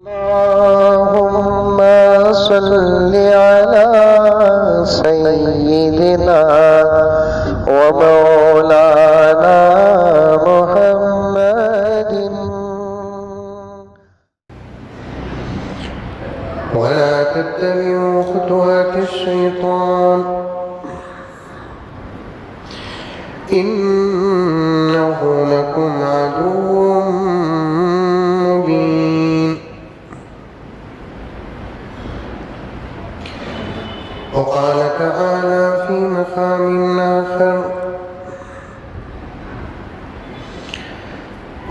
اللهم صل على سيدنا ومولانا محمد ولا تتبعوا خطوات الشيطان إنه لكم عدو مبين. وقال تعالى في مقام آخر: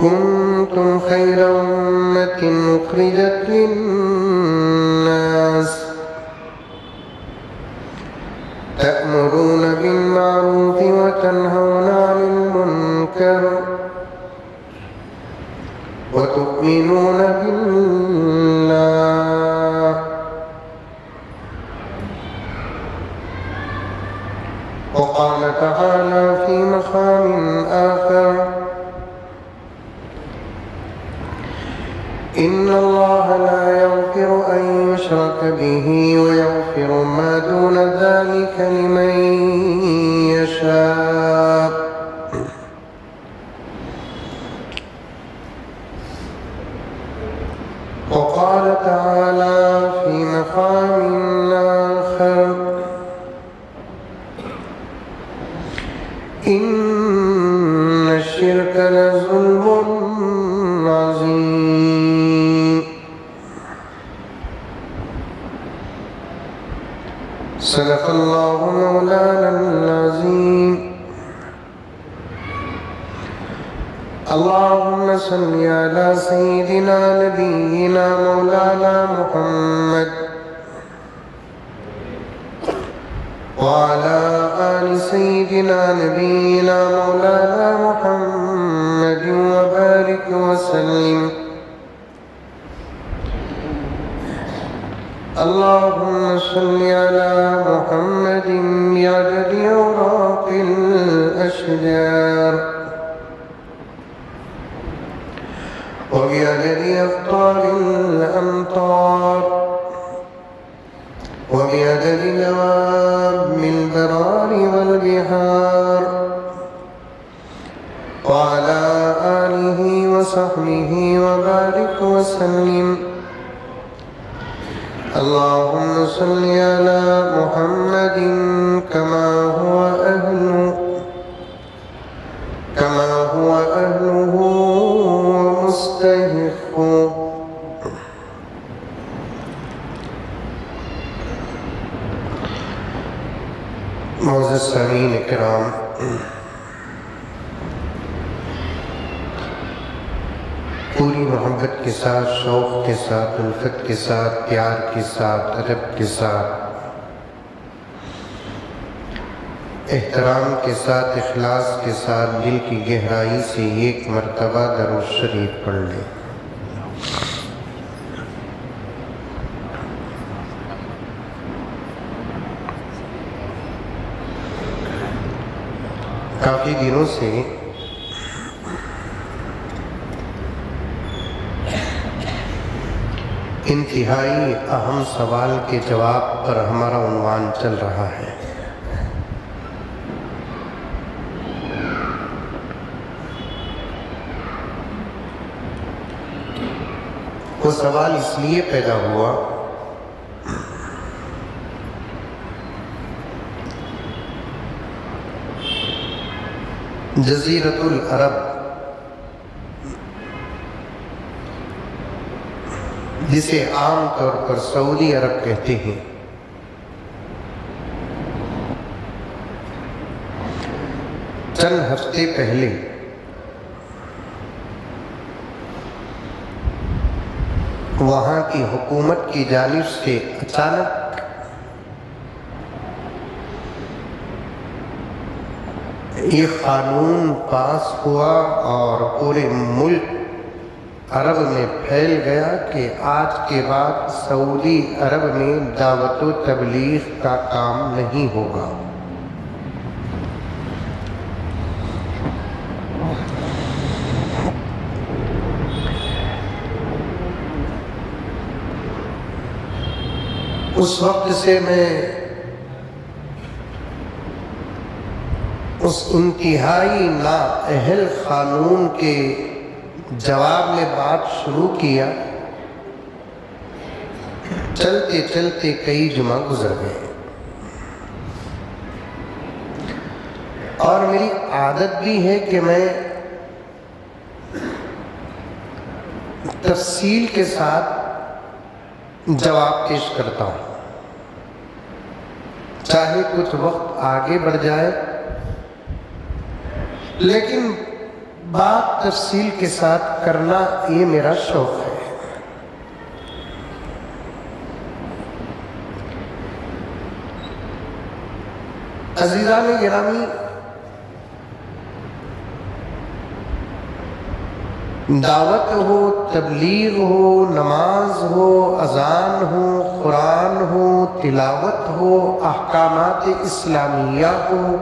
كنتم خير أمة أخرجت للناس تأمرون بالمعروف وتنهون عن المنكر وتؤمنون بالله. وقال تعالى في مقام آخر: إن الله لا يغفر أن يشرك به ويغفر ما دون ذلك لمن يشاء. وقال تعالى في مقام آخر: إن الشرك لظلم عظيم. صدق الله مولانا العظيم. اللهم صل على سيدنا نبينا مولانا محمد وعلى آل سيدنا نبينا مولانا محمد وبارك وسلم. اللهم صل على محمد بعدد أوراق الأشجار وبعدد أقطار الأمطار وبعدد دواب البرار والبحار وعلى آله وصحبه وبارك وسلم. اللهم صل على محمد كما هو أهله ومستحق. معزز سامعین کرام، پوری محبت کے ساتھ، شوق کے ساتھ، الفت کے ساتھ، پیار کے ساتھ، ادب کے ساتھ، احترام کے ساتھ، اخلاص کے ساتھ، دل کی گہرائی سے ایک مرتبہ درود شریف پڑھ لیں۔ کافی دنوں سے انتہائی اہم سوال کے جواب پر ہمارا عنوان چل رہا ہے۔ وہ سوال اس لیے پیدا ہوا جزیرۃ العرب جسے عام طور پر سعودی عرب کہتے ہیں، چند ہفتے پہلے وہاں کی حکومت کی جانب سے اچانک یہ قانون پاس ہوا اور پورے ملک عرب میں پھیل گیا کہ آج کے بعد سعودی عرب میں دعوت و تبلیغ کا کام نہیں ہوگا۔ اس وقت سے میں اس انتہائی نااہل خانون کے جواب میں بات شروع کیا، چلتے چلتے کئی جمعہ گزر گئے، اور میری عادت بھی ہے کہ میں تفصیل کے ساتھ جواب پیش کرتا ہوں، چاہے کچھ وقت آگے بڑھ جائے، لیکن بات تفصیل کے ساتھ کرنا یہ میرا شوق ہے۔ عزیزان گرامی، دعوت ہو، تبلیغ ہو، نماز ہو، اذان ہو، قرآن ہو، تلاوت ہو، احکامات اسلامیہ ہو،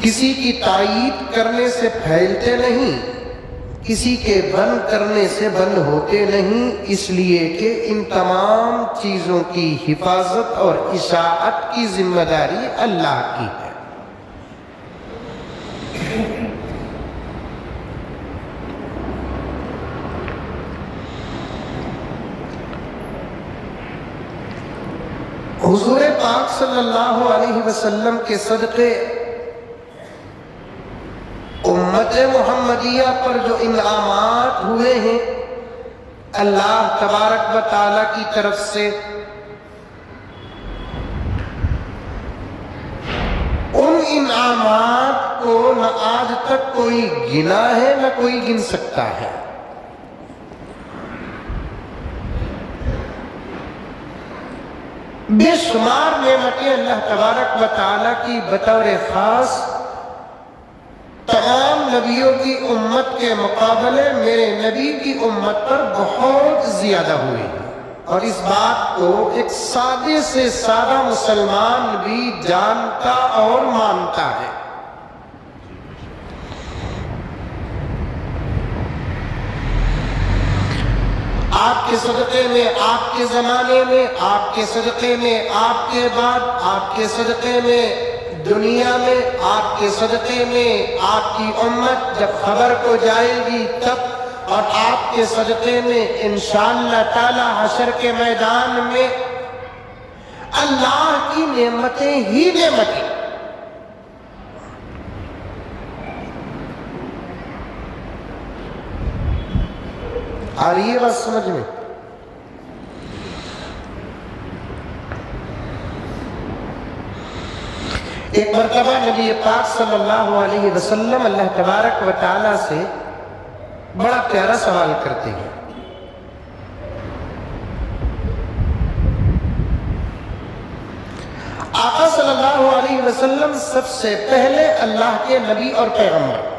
کسی کی تائید کرنے سے پھیلتے نہیں، کسی کے بند کرنے سے بند ہوتے نہیں، اس لیے کہ ان تمام چیزوں کی حفاظت اور اشاعت کی ذمہ داری اللہ کی ہے۔ حضور پاک صلی اللہ علیہ وسلم کے صدقے امت محمدیہ پر جو انعامات ہوئے ہیں اللہ تبارک و تعالیٰ کی طرف سے، ان انعامات کو نہ آج تک کوئی گنا ہے نہ کوئی گن سکتا ہے۔ بے شمار نعمتیں اللہ تبارک و تعالیٰ کی بطور خاص تمام نبیوں کی امت کے مقابلے میرے نبی کی امت پر بہت زیادہ ہوئی ہیں، اور اس بات کو ایک سادے سے سادہ مسلمان بھی جانتا اور مانتا ہے۔ آپ کے صدقے میں، آپ کے زمانے میں، آپ کے صدقے میں، آپ کے بعد، آپ کے صدقے میں دنیا میں، آپ کے صدقے میں آپ کی امت جب خبر کو جائے گی تب، اور آپ کے صدقے میں انشاءاللہ تعالی حشر کے میدان میں اللہ کی نعمتیں ہی نعمتیں۔ آ رہی ہے بات سمجھ میں؟ ایک مرتبہ نبی پاک صلی اللہ علیہ وسلم اللہ تبارک و تعالیٰ سے بڑا پیارا سوال کرتے ہیں۔ آقا صلی اللہ علیہ وسلم سب سے پہلے اللہ کے نبی اور پیغمبر،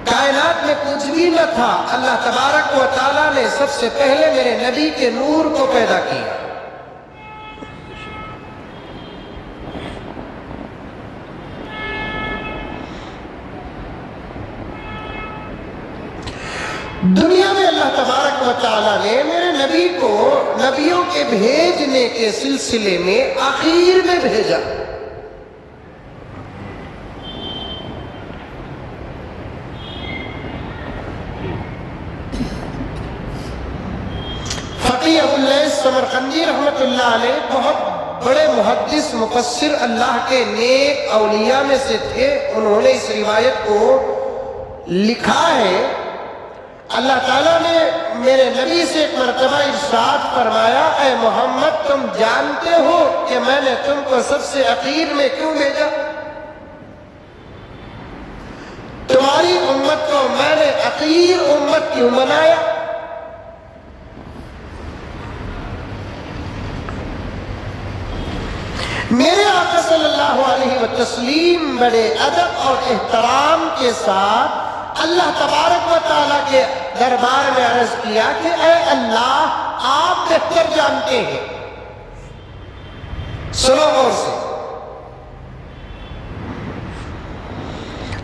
کائنات میں کچھ بھی نہ تھا، اللہ تبارک و تعالیٰ نے سب سے پہلے میرے نبی کے نور کو پیدا کیا۔ دنیا میں اللہ تبارک و تعالیٰ نے میرے نبی کو نبیوں کے بھیجنے کے سلسلے میں آخر میں بھیجا۔ ابو اللیث سمرقندی رحمت اللہ علیہ بہت بڑے محدث مفسر اللہ کے نیک اولیاء میں سے تھے، انہوں نے اس روایت کو لکھا ہے۔ اللہ تعالیٰ نے میرے نبی سے ایک مرتبہ ارشاد فرمایا، اے محمد تم جانتے ہو کہ میں نے تم کو سب سے اخیر میں کیوں بھیجا؟ تمہاری امت کو میں نے اخیر امت کیوں بنایا؟ میرے آقا صلی اللہ علیہ وسلم بڑے ادب اور احترام کے ساتھ اللہ تبارک و تعالیٰ کے دربار میں عرض کیا کہ اے اللہ آپ بہتر جانتے ہیں، سنو غور سے،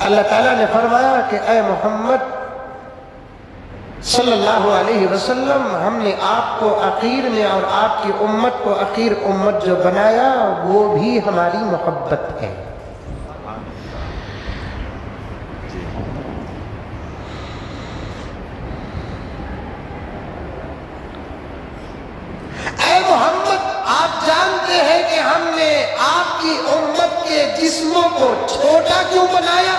اللہ تعالیٰ نے فرمایا کہ اے محمد صلی اللہ علیہ وسلم، ہم نے آپ کو اخیر میں اور آپ کی امت کو اخیر امت جو بنایا وہ بھی ہماری محبت ہے۔ اے محمد، آپ جانتے ہیں کہ ہم نے آپ کی امت کے جسموں کو چھوٹا کیوں بنایا؟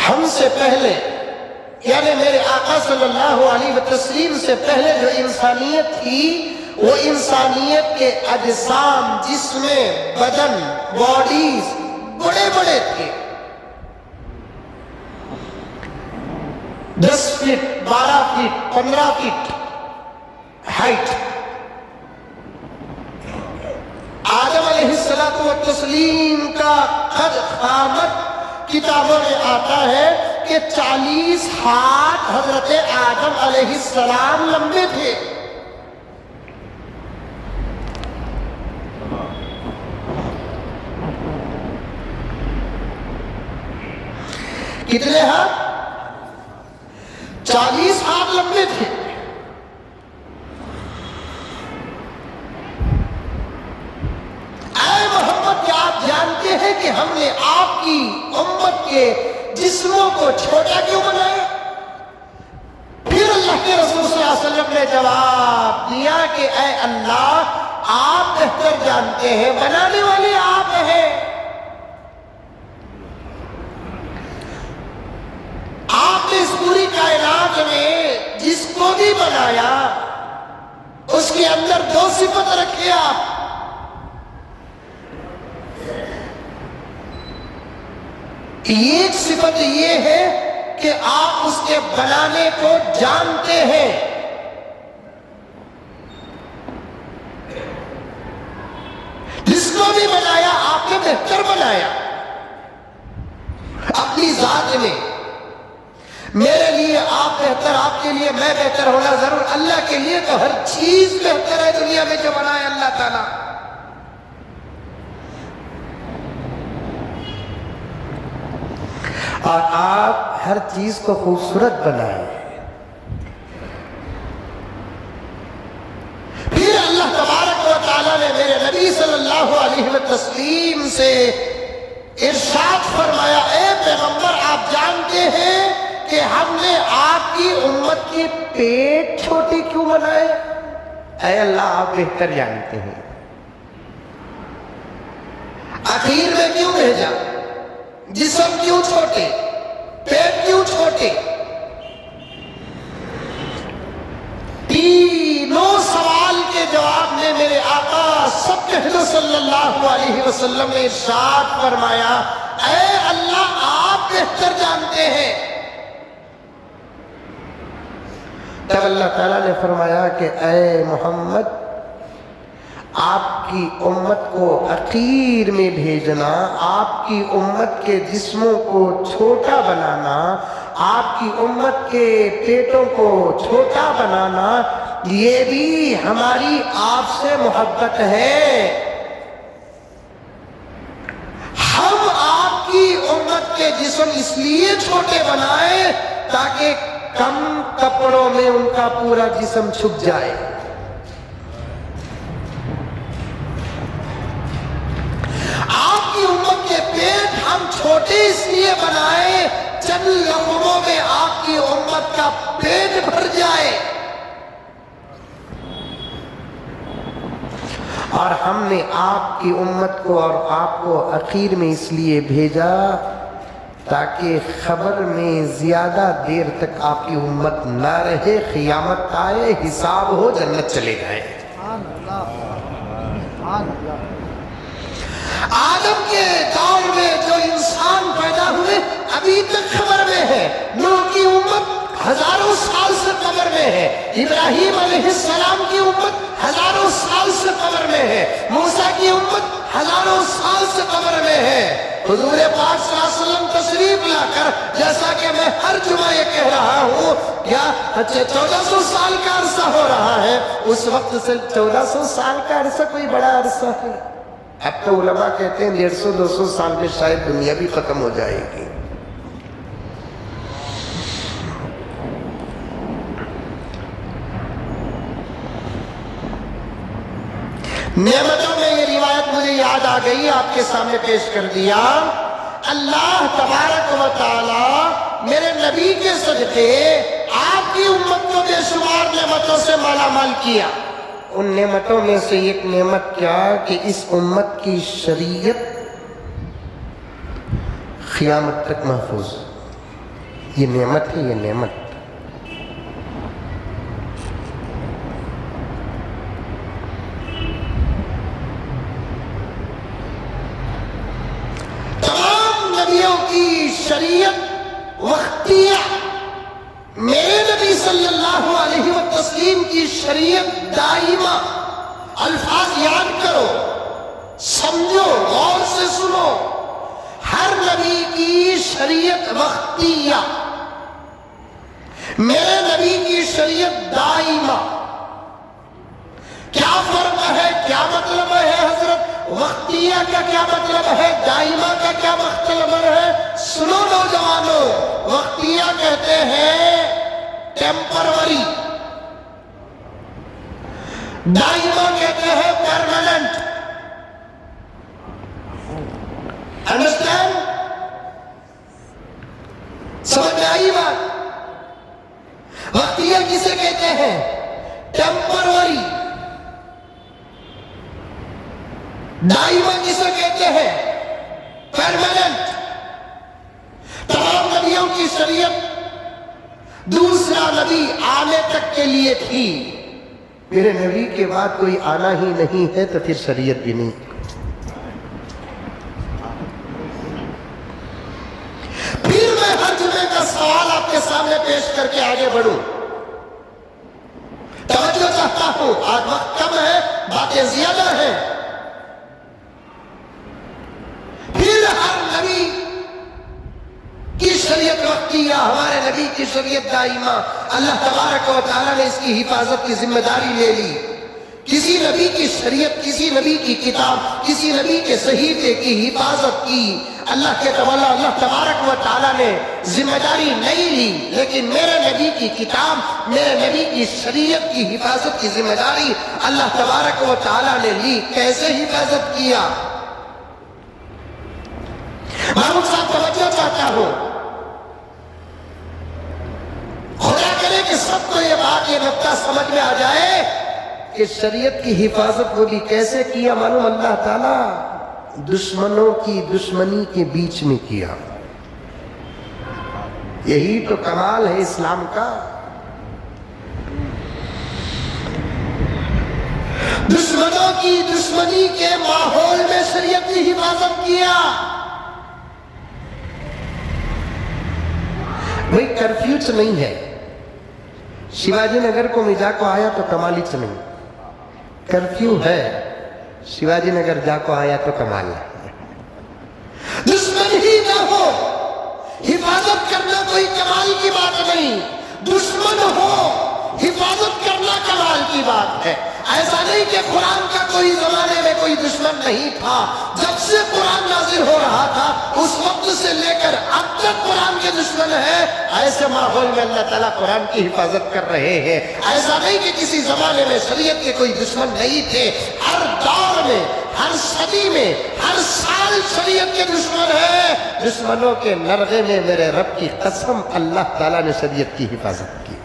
ہم سے پہلے یعنی میرے آقا صلی اللہ علیہ وسلم سے پہلے جو انسانیت تھی وہ انسانیت کے اجسام، جسمیں، بدن، باڈیز بڑے بڑے تھے، 10 فٹ 12 فٹ 15 فٹ ہائٹ۔ آدم علیہ السلام کا قد قامت کتابوں میں آتا ہے کہ 40 ہاتھ حضرت آدم علیہ السلام لمبے تھے۔ کتنے ہاتھ؟ 40 ہاتھ لمبے تھے۔ اے محمد، کیا آپ جانتے ہیں کہ ہم نے آپ کی امت کے جسموں کو چھوٹا کیوں بنایا؟ پھر اللہ کے رسول صلی اللہ علیہ وسلم نے جواب دیا کہ اے اللہ، آپ بہتر جانتے ہیں، بنانے والے آپ ہیں۔ آپ نے اس پوری کائنات میں جس کو بھی بنایا اس کے اندر 2 صفت رکھے آپ۔ ایک صفت یہ ہے کہ آپ اس کے بنانے کو جانتے ہیں، جس کو بھی بنایا آپ نے بہتر بنایا اپنی ذات میں۔ میرے لیے آپ بہتر، آپ کے لیے میں بہتر ہونا ضرور، اللہ کے لیے تو ہر چیز بہتر ہے دنیا میں جو بنائے اللہ تعالیٰ۔ اور آپ ہر چیز کو خوبصورت بنائیں۔ پھر اللہ تبارک و تعالیٰ نے میرے نبی صلی اللہ علیہ وسلم سے ارشاد فرمایا، اے پیغمبر، آپ جانتے ہیں کہ ہم نے آپ کی امت کے پیٹ چھوٹے کیوں بنائے؟ اے اللہ، آپ بہتر جانتے ہیں۔ آخر میں کیوں بھیجا؟ جسم کیوں چھوٹے؟ پیٹ کیوں چھوٹے؟ تینوں سوال کے جواب میں میرے آقا صلی اللہ علیہ وسلم نے ارشاد فرمایا، اے اللہ، آپ بہتر جانتے ہیں۔ تب اللہ تعالیٰ نے فرمایا کہ اے محمد، آپ کی امت کو اخیر میں بھیجنا، آپ کی امت کے جسموں کو چھوٹا بنانا، آپ کی امت کے پیٹوں کو چھوٹا بنانا، یہ بھی ہماری آپ سے محبت ہے۔ ہم آپ کی امت کے جسم اس لیے چھوٹے بنائیں تاکہ کم کپڑوں میں ان کا پورا جسم چھپ جائے۔ آپ کی امت کے پیٹ ہم چھوٹے اس لیے بنائے چند لمحوں میں آپ کی امت کا پیٹ بھر جائے۔ اور ہم نے آپ کی امت کو اور آپ کو اخیر میں اس لیے بھیجا تاکہ خبر میں زیادہ دیر تک آپ کی امت نہ رہے، قیامت آئے، حساب ہو، جنت چلے جائے۔ آدم کے دور میں جو انسان پیدا ہوئے ابھی تک قبر میں ہے، نوح کی امت ہزاروں سال سے قبر میں ہے، ابراہیم علیہ السلام کی امت ہزاروں سال سے قبر میں ہے، موسیٰ کی امت ہزاروں سال سے قبر میں ہے۔ حضور پاک صلی اللہ علیہ وسلم تشریف لا کر، جیسا کہ میں ہر جمعہ یہ کہہ رہا ہوں، کیا 1400 سال کا عرصہ ہو رہا ہے، اس وقت سے 1400 سال کا عرصہ کوئی بڑا عرصہ ہے؟ اب تو علماء کہتے ہیں 150-200 سال میں شاید دنیا بھی ختم ہو جائے گی۔ نعمتوں میں یہ روایت مجھے یاد آ گئی، آپ کے سامنے پیش کر دیا۔ اللہ تبارک و تعالی میرے نبی کے صدقے آپ کی امت کو بے شمار نعمتوں سے مالا مال کیا۔ ان نعمتوں میں سے ایک نعمت کیا کہ اس امت کی شریعت قیامت تک محفوظ۔ یہ نعمت ہے، یہ نعمت۔ شریعت وقتیہ، میرے نبی صلی اللہ علیہ وسلم کی شریعت دائمہ۔ الفاظ یاد کرو، سمجھو، غور سے سنو۔ ہر نبی کی شریعت وقتیہ، میرے نبی کی شریعت دائمہ۔ کیا فرق ہے، کیا مطلب ہے حضرت؟ وقتیہ کا کیا مطلب ہے، دائمہ کا کیا مطلب ہے؟ سنو نوجوانوں، وقتیہ کہتے ہیں ٹیمپروری، دائمہ کہتے ہیں پرماننٹ۔ انڈرسٹینڈ؟ سمجھ میں آئی بات؟ وقتیہ کسے کہتے ہیں؟ ٹیمپروری۔ دائمہ کسے کہتے ہیں؟ پرماننٹ۔ تمام نبیوں کی شریعت دوسرا نبی آنے تک کے لیے تھی۔ میرے نبی کے بعد کوئی آنا ہی نہیں ہے تو پھر شریعت بھی نہیں۔ پھر میں ہر جمعے کا سوال آپ کے سامنے پیش کر کے آگے بڑھوں۔ توجہ چاہتا ہوں، آج وقت کم ہے، باتیں زیادہ ہیں۔ پھر ہر نبی کی شریعت وقتیہ، ہمارے نبی کی شریعت دائمہ۔ اللہ تبارک و تعالیٰ نے اس کی حفاظت کی ذمہ داری لے لی۔ کسی نبی کی شریعت، کسی نبی کی کتاب، کسی نبی کے صحیفے کی حفاظت کی اللہ تبارک و تعالیٰ نے ذمہ داری نہیں لی، لیکن میرے نبی کی کتاب، میرے نبی کی شریعت کی حفاظت کی ذمہ داری اللہ تبارک و تعالیٰ نے لی۔ کیسے حفاظت کیا؟ محمود صاحب توجہ چاہتا ہوں، خدا کرے کہ سب کو یہ بات، یہ نقطہ سمجھ میں آ جائے کہ شریعت کی حفاظت وہ بھی کیسے کیا معلوم؟ اللہ تعالیٰ دشمنوں کی دشمنی کے بیچ میں کیا۔ یہی تو کمال ہے اسلام کا۔ دشمنوں کی دشمنی کے ماحول میں شریعت کی حفاظت کیا۔ بھئی کرفیو چ نہیں ہے، شیواجی نگر کو مجا کو آیا تو کمالی چ نہیں، کرفیو ہے، شیواجی نگر جا کو آیا تو کمال ہے۔ دشمن ہی نہ ہو، حفاظت کرنا کوئی کمال کی بات نہیں، دشمن ہو حفاظت کرنا کمال کی بات ہے۔ ایسا نہیں کہ قرآن کا کوئی زمانے میں کوئی دشمن نہیں تھا، جب سے قرآن نازل ہو رہا تھا اس وقت سے لے کر اب تک قرآن کے دشمن ہیں۔ ایسے ماحول میں اللہ تعالیٰ قرآن کی حفاظت کر رہے ہیں۔ ایسا نہیں کہ کسی زمانے میں شریعت کے کوئی دشمن نہیں تھے، ہر دور میں، ہر صدی میں، ہر سال شریعت کے دشمن ہیں۔ دشمنوں کے نرغے میں میرے رب کی قسم اللہ تعالیٰ نے شریعت کی حفاظت کی۔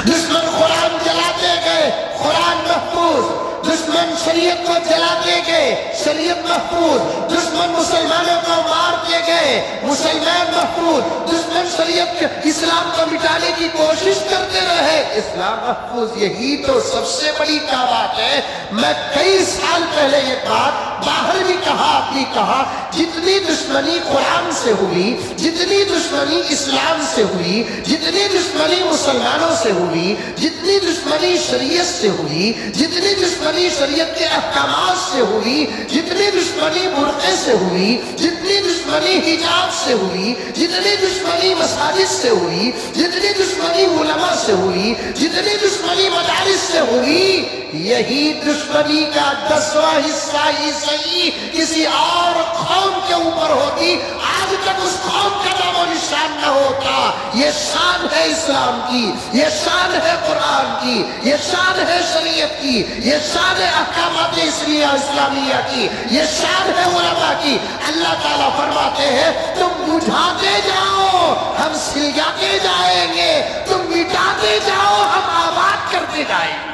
دشمن قرآن جلاتے گئے، قرآن محفوظ، دشمن شریعت کو جلاتے گئے، شریعت محفوظ، دشمن مسلمانوں کو مارتے گئے، مسلمان محفوظ، دشمن شریعت اسلام کو مٹانے کی کوشش کرتے رہے، اسلام محفوظ۔ یہی تو سب سے بڑی کیا بات ہے۔ میں کئی سال پہلے یہ بات باہر بھی کہا بھی کہا جتنی دشمنی قرآن سے ہوئی، جتنی دشمنی اسلام سے ہوئی، جتنی دشمنی مسلمانوں سے ہوئی، جتنی دشمنی شریعت سے ہوئی، جتنی دشمنی شریعت کے احکامات سے ہوئی، جتنی دشمنی برقعے سے ہوئی، جتنی دشمنی حجاب سے ہوئی، جتنی دشمنی مساجد سے ہوئی، جتنی دشمنی علماء سے ہوئی، جتنی دشمنی مدارس سے ہوئی، یہی دشمنی کا 10واں حصہ ہی صحیح کسی اور قوم کے اوپر ہوتی، آج تک اس قوم کا نام و نشان نہ ہوتا۔ یہ شان ہے اسلام کی، یہ شان ہے قرآن کی، یہ شان ہے شریعت کی، یہ شان ہے احکامات اسلامیہ کی، یہ شان ہے علماء کی۔ اللہ تعالیٰ فرماتے ہیں تم بجھاتے جاؤ ہم سلگاتے جائیں گے، تم مٹاتے جاؤ ہم آباد کرتے جائیں گے۔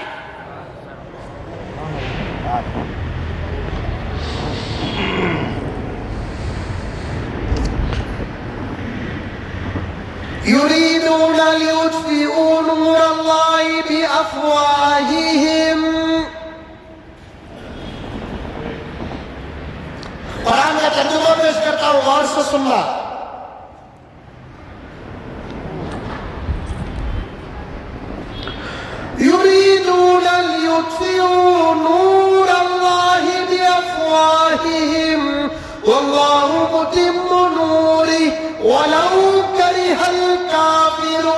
يريدون ليطفئوا نور الله بأفواههم۔ قرآن کا ترجمہ پیش کرتا ہوں، غور سے سننا۔ يريدون ليطفئوا نور الله بأفواههم والله متم نوره ولو كره الكافرون۔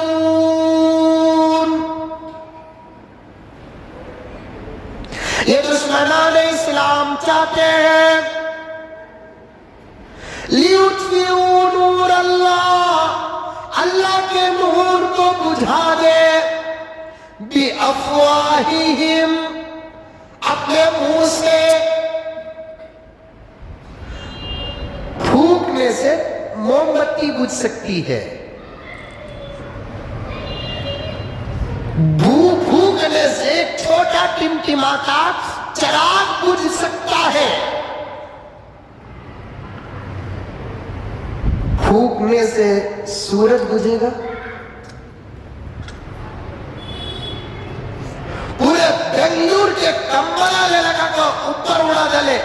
یہ دشمنان اسلام چاہتے ہیں لیطفئوا نور اللہ، اللہ کے نور کو بجھا دے، بِأَفْوَاهِهِمْ، اپنے منہ سے، پھونکنے سے موم بتی بجھ سکتی ہے، پھونکنے سے ایک چھوٹا ٹمٹماتا چراغ بجھ سکتا ہے، پھونکنے سے سورج بجھے گا؟ پورے بنگلور کے کمبل علاقہ کو اوپر اڑا ڈالے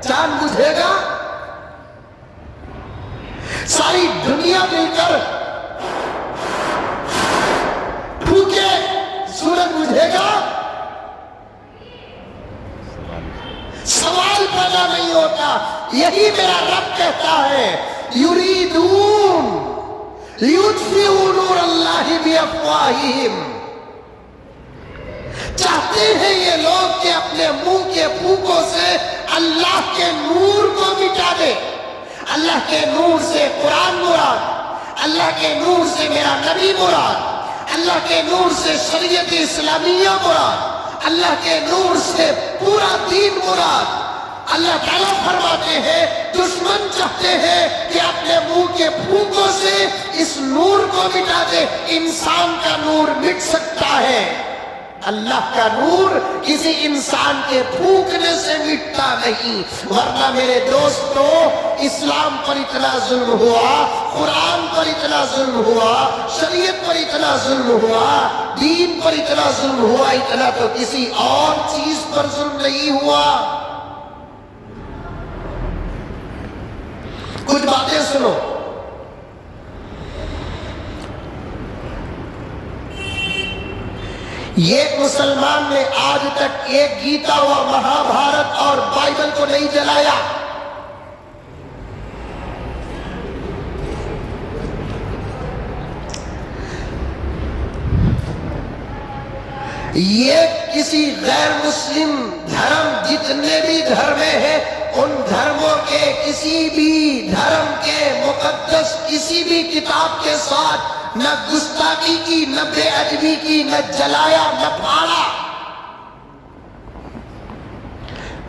چاند بجھے گا؟ ساری دنیا مل کر پھونکے سورج بجھے گا؟ سوال پیدا نہیں ہوتا۔ یہی میرا رب کہتا ہے یریدون لیطفئوا نور اللہ بافواہہم، چاہتے ہیں یہ لوگ کہ اپنے منہ کے پھونکوں سے اللہ کے نور کو مٹا دے۔ اللہ کے نور سے قرآن مراد، اللہ کے نور سے میرا نبی مراد، اللہ کے نور سے شریعت اسلامیہ مراد، اللہ کے نور سے پورا دین مراد۔ اللہ تعالیٰ فرماتے ہیں دشمن چاہتے ہیں کہ اپنے منہ کے پھونکوں سے اس نور کو مٹا دے۔ انسان کا نور مٹ سکتا ہے، اللہ کا نور کسی انسان کے پھونکنے سے مٹتا نہیں۔ ورنہ میرے دوستو، اسلام پر اتنا ظلم ہوا، قرآن پر اتنا ظلم ہوا، شریعت پر اتنا ظلم ہوا، دین پر اتنا ظلم ہوا، اتنا تو کسی اور چیز پر ظلم نہیں ہوا۔ کچھ باتیں سنو۔ یہ مسلمان نے آج تک ایک گیتا و مہا بھارت اور بائبل کو نہیں جلایا۔ یہ کسی غیر مسلم دھرم، جتنے بھی دھرم ہیں، ان دھرموں کے کسی بھی دھرم کے مقدس کسی بھی کتاب کے ساتھ نہ گستاخی کی، نہ بے ادبی کی، نہ جلایا، نہ پھاڑا۔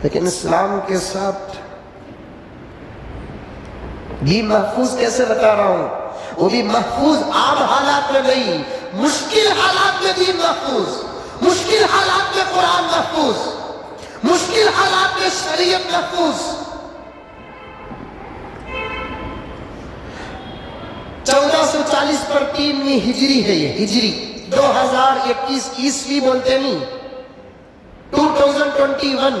لیکن اسلام کے ساتھ بھی محفوظ کیسے بتا رہا ہوں؟ وہ بھی محفوظ عام حالات میں نہیں، مشکل حالات میں بھی محفوظ، مشکل حالات میں قرآن محفوظ، مشکل حالات میں شریعت محفوظ۔ 1440 پر 3 ہجری ہے، یہ ہجری 2021 عیسوی بولتے نہیں، 2021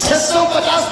650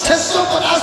650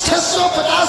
650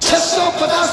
650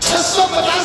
650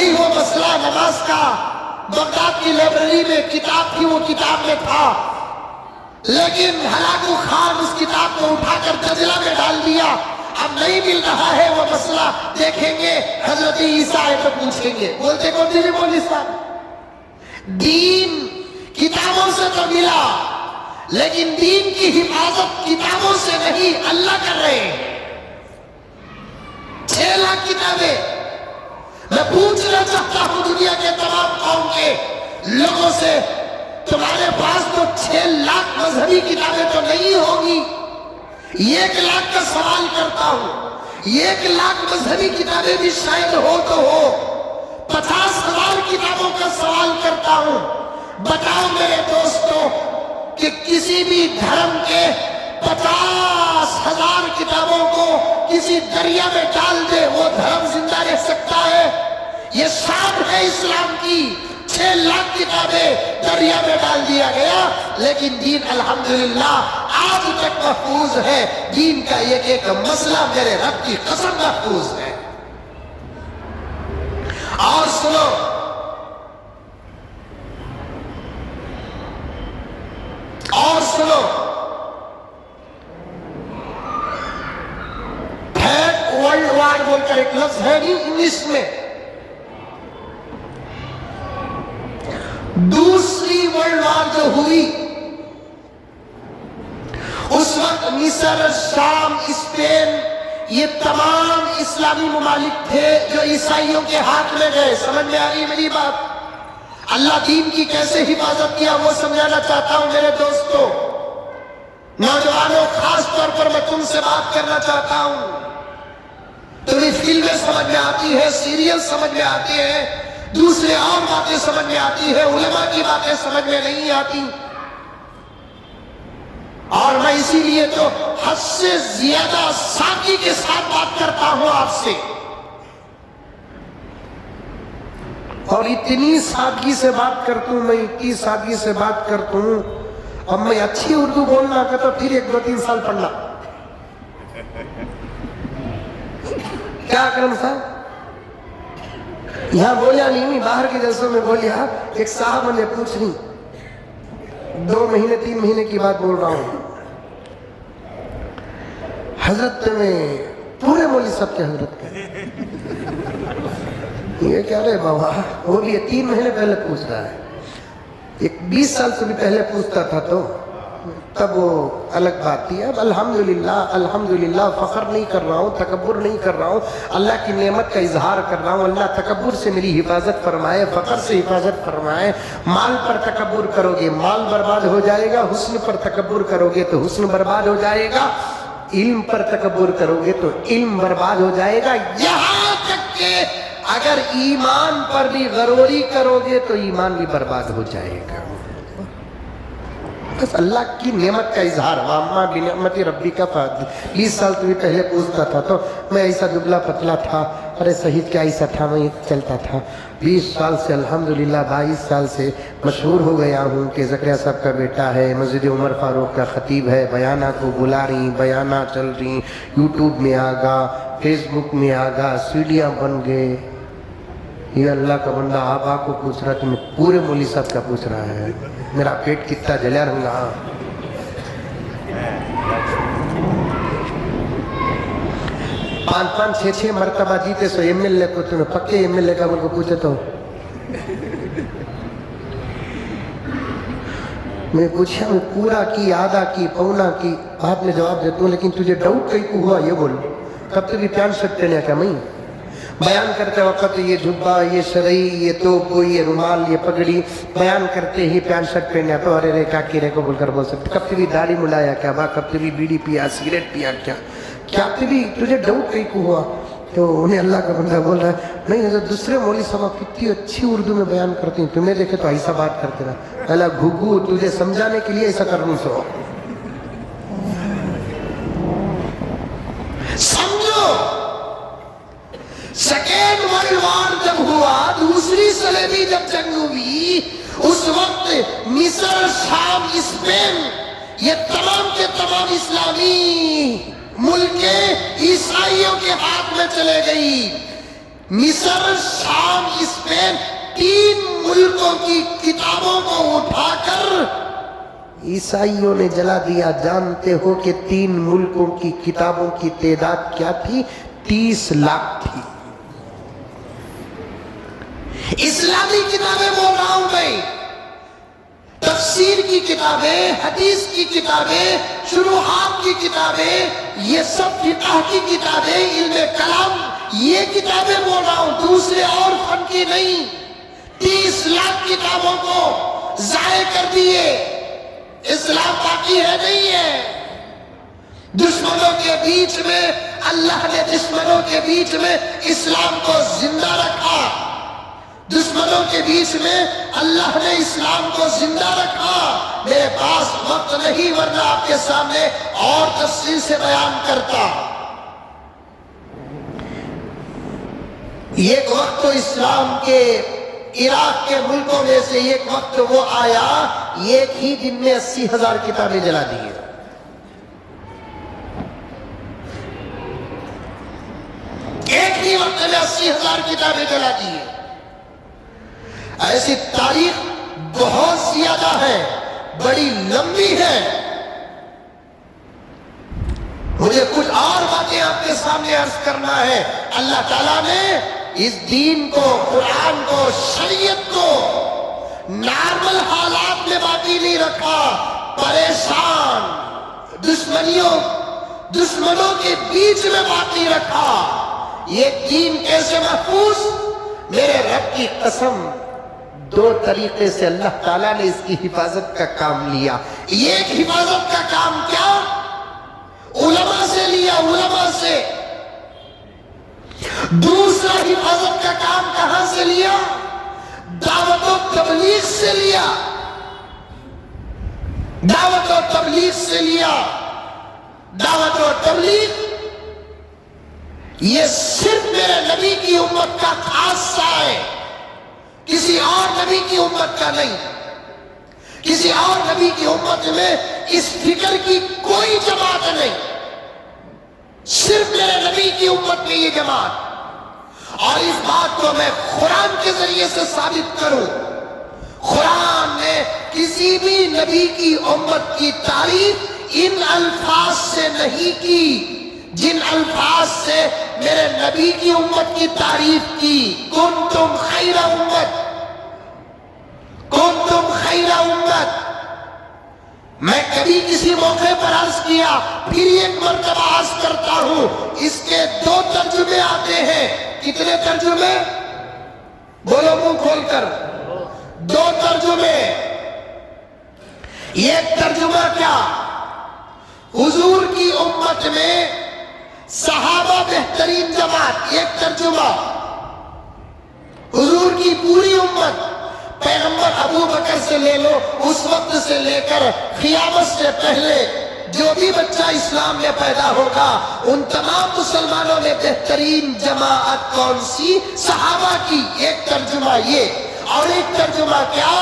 وہی وہ مسئلہ نماز کا بغداد کی لائبریری میں کتاب تھی، وہ کتاب میں تھا، لیکن ہلاکو خان اس کتاب کو اٹھا کر دجلہ میں ڈال دیا، اب نہیں مل رہا ہے وہ مسئلہ، دیکھیں گے حضرت عیسیٰ آئے تو پوچھیں گے، بولتے کون تھے مولوی صاحب؟ دین کتابوں سے تو ملا، لیکن دین کی حفاظت کتابوں سے نہیں، اللہ کر رہے ہیں۔ 6 لاکھ کتابیں، میں پوچھنا چاہتا ہوں دنیا کے تمام قوم کے لوگوں سے، تمہارے پاس تو 6 لاکھ مذہبی کتابیں تو نہیں ہوگی؟ 1 لاکھ کا سوال کرتا ہوں، 1 لاکھ مذہبی کتابیں بھی شاید ہو تو ہو، 50,000 کتابوں کا سوال کرتا ہوں، بتاؤ میرے دوستو کہ کسی بھی دھرم کے 50,000 کتابوں کو کسی دریا میں ڈال دے، وہ دھرم زندہ رہ سکتا ہے؟ یہ شان ہے اسلام کی، 6 لاکھ کتابیں دریا میں ڈال دیا گیا، لیکن دین الحمدللہ آج تک محفوظ ہے، دین کا ایک مسئلہ میرے رب کی قسم محفوظ ہے۔ اور سنو، اور سنو، تھرڈ ورلڈ وار بول کر ایک لفظ ہے نہیں انگلش میں، دوسری ورلڈ وار جو ہوئی اس وقت مصر، شام، اسپین، یہ تمام اسلامی ممالک تھے جو عیسائیوں کے ہاتھ میں گئے۔ سمجھ میں آ رہی میری بات؟ اللہ دین کی کیسے حفاظت کیا وہ سمجھانا چاہتا ہوں میرے دوستو، نوجوانوں، خاص طور پر میں تم سے بات کرنا چاہتا ہوں۔ تمہیں فلمیں سمجھ میں آتی ہے، سیریل سمجھ میں آتے ہیں، دوسرے اور باتیں سمجھ میں آتی ہے، علماء کی باتیں سمجھ میں نہیں آتی، اور میں اسی لیے تو حد سے زیادہ سادگی کے ساتھ بات کرتا ہوں آپ سے، اور اتنی سادگی سے بات کرتا ہوں، میں اتنی سادگی سے بات کرتا ہوں، اب میں اچھی اردو بولنا کا تو پھر 1-2-3 سال پڑھنا۔ کیا کرم صاحب یہاں بولیا نہیں، باہر کے جلسوں میں بولیا، ایک صاحب نے پوچھ لی، 2 مہینے 3 مہینے کی بات بول رہا ہوں، حضرت میں پورے مولوی صاحب کے حضرت کے، یہ کیا رہے بابا، وہ بھی 3 مہینے پہلے پوچھ رہا ہے، ایک 20 سال سے بھی پہلے پوچھتا تھا تو تب وہ الگ بات تھی۔ اب الحمدللہ فخر نہیں کر رہا ہوں، تکبر نہیں کر رہا ہوں، اللہ کی نعمت کا اظہار کر رہا ہوں، اللہ تکبر سے میری حفاظت فرمائے، فخر سے حفاظت فرمائے۔ مال پر تکبر کرو گے مال برباد ہو جائے گا، حسن پر تکبر کرو گے تو حسن برباد ہو جائے گا، علم پر تکبر کرو گے تو علم برباد ہو جائے گا، یہاں تک کہ اگر ایمان پر بھی غروری کرو گے تو ایمان بھی برباد ہو جائے گا۔ بس اللہ کی نعمت کا اظہار، وَأَمَّا بِنِعْمَتِ رَبِّكَ فَحَدِّثْ۔ 20 سال سے بھی پہلے پوچھتا تھا تو میں ایسا دبلا پتلا تھا، ارے صحیح کیا ایسا تھا، میں چلتا تھا۔ 20 سال سے الحمدللہ 22 سال سے مشہور ہو گیا ہوں کہ زکریا صاحب کا بیٹا ہے، مسجد عمر فاروق کا خطیب ہے، بیانات کو بلا رہی، بیانات چل رہی، یوٹیوب میں آگا، فیس بک میں آگا، سیڈیاں بن گئے۔ یہ اللہ کا بندہ آبا کو پوچھ رہا، تمہیں پورے مولوی صاحب کا پوچھ رہا ہے، میرا پیٹ کتنا جلیا رہا۔ 5-5 6-6 مرتبہ جیتے سو ایم ایل اے کو، تمہیں پکے ایم ایل اے کا بول کو پوچھے تو میں پوچھا، میں پورا کی، آدھا کی، پونا کی، بعد میں جواب دیتا ہوں، لیکن تجھے ڈاؤٹ کئی کو ہوا یہ بول، کب تک بھی پیان سکتے ہیں کیا؟ میں بیان کرتے وقت یہ جھبا، یہ شرعی، یہ توپ، یہ رومال، یہ پگڑی، بیان کرتے ہی پینٹ شرٹ پہنیا تو ارے رے کیا کی رے کو بول کر بول سکتے، کب بھی داڑھی ملایا کیا با، کب بھی بیڑی پیا، سگریٹ پیا کیا، کیا بھی تجھے ڈاؤٹ کئی کو ہوا؟ تو انہیں اللہ کا بندہ بول رہا ہے، نہیں حضرت دوسرے مولوی صاحب کتنی اچھی اردو میں بیان کرتی ہیں، تمہیں دیکھے تو ایسا بات کرتے رہا، اللہ گھگو تجھے سمجھانے کے لیے ایسا کروں سو سمجھو۔ سیکنڈ ورلڈ وار جب ہوا، دوسری صلیبی جب جنگ ہوئی، اس وقت مصر، شام، اسپین، یہ تمام کے تمام اسلامی ملکیں عیسائیوں کے ہاتھ میں چلے گئی۔ مصر، شام، اسپین، 3 ملکوں کی کتابوں کو اٹھا کر عیسائیوں نے جلا دیا۔ جانتے ہو کہ 3 ملکوں کی کتابوں کی تعداد کیا تھی؟ 30 لاکھ تھی۔ اسلامی کتابیں بول رہا ہوں میں، تفسیر کی کتابیں، حدیث کی کتابیں، شروحات کی کتابیں، یہ سب فقہ کی کتابیں، علم کلام، یہ کتابیں بول رہا ہوں، دوسرے اور فن کی نہیں۔ 30 لاکھ کتابوں کو ضائع کر دیے۔ اسلام باقی ہے نہیں ہے۔ دشمنوں کے بیچ میں اللہ نے دشمنوں کے بیچ میں اسلام کو زندہ رکھا۔ دشمنوں کے بیچ میں اللہ نے اسلام کو زندہ رکھا۔ میرے پاس وقت نہیں، ورنہ آپ کے سامنے اور تفصیل سے بیان کرتا۔ ایک وقت تو اسلام کے عراق کے ملکوں میں سے ایک وقت وہ آیا، ایک ہی دن میں 80,000 کتابیں جلا دی۔ ایک ہی وقت میں 80,000 کتابیں جلا دی۔ ایسی تاریخ بہت زیادہ ہے، بڑی لمبی ہے۔ مجھے کچھ اور باتیں آپ کے سامنے عرض کرنا ہے۔ اللہ تعالیٰ نے اس دین کو، قرآن کو، شریعت کو نارمل حالات میں باقی نہیں رکھا، پریشان دشمنوں کے بیچ میں باقی رکھا۔ یہ دین کیسے محفوظ؟ میرے رب کی قسم، 2 طریقے سے اللہ تعالیٰ نے اس کی حفاظت کا کام لیا۔ ایک حفاظت کا کام کیا؟ علماء سے لیا، علماء سے۔ دوسرا حفاظت کا کام کہاں سے لیا؟ دعوت و تبلیغ سے لیا۔ دعوت و تبلیغ سے لیا۔ دعوت و تبلیغ یہ صرف میرے نبی کی امت کا خاصہ ہے، کسی اور نبی کی امت کا نہیں۔ کسی اور نبی کی امت میں اس فکر کی کوئی جماعت نہیں، صرف میرے نبی کی امت میں یہ جماعت۔ اور اس بات کو میں قرآن کے ذریعے سے ثابت کروں، قرآن نے کسی بھی نبی کی امت کی تعریف ان الفاظ سے نہیں کی جن الفاظ سے میرے نبی کی امت کی تعریف کی۔ کنتم خیر امت، کنتم خیر امت۔ میں کبھی کسی موقع پر عرض کیا، پھر ایک مرتبہ عرض کرتا ہوں، اس کے 2 ترجمے آتے ہیں۔ کتنے ترجمے؟ بولو منہ کھول کر۔ 2 ترجمے۔ ایک ترجمہ کیا؟ حضور کی امت میں صحابہ بہترین جماعت، ایک ترجمہ۔ حضور کی پوری امت، پیغمبر ابو بکر سے لے لو، اس وقت سے لے کر قیامت سے پہلے جو بھی بچہ اسلام میں پیدا ہوگا، ان تمام مسلمانوں میں بہترین جماعت کون سی؟ صحابہ کی۔ ایک ترجمہ یہ، اور ایک ترجمہ کیا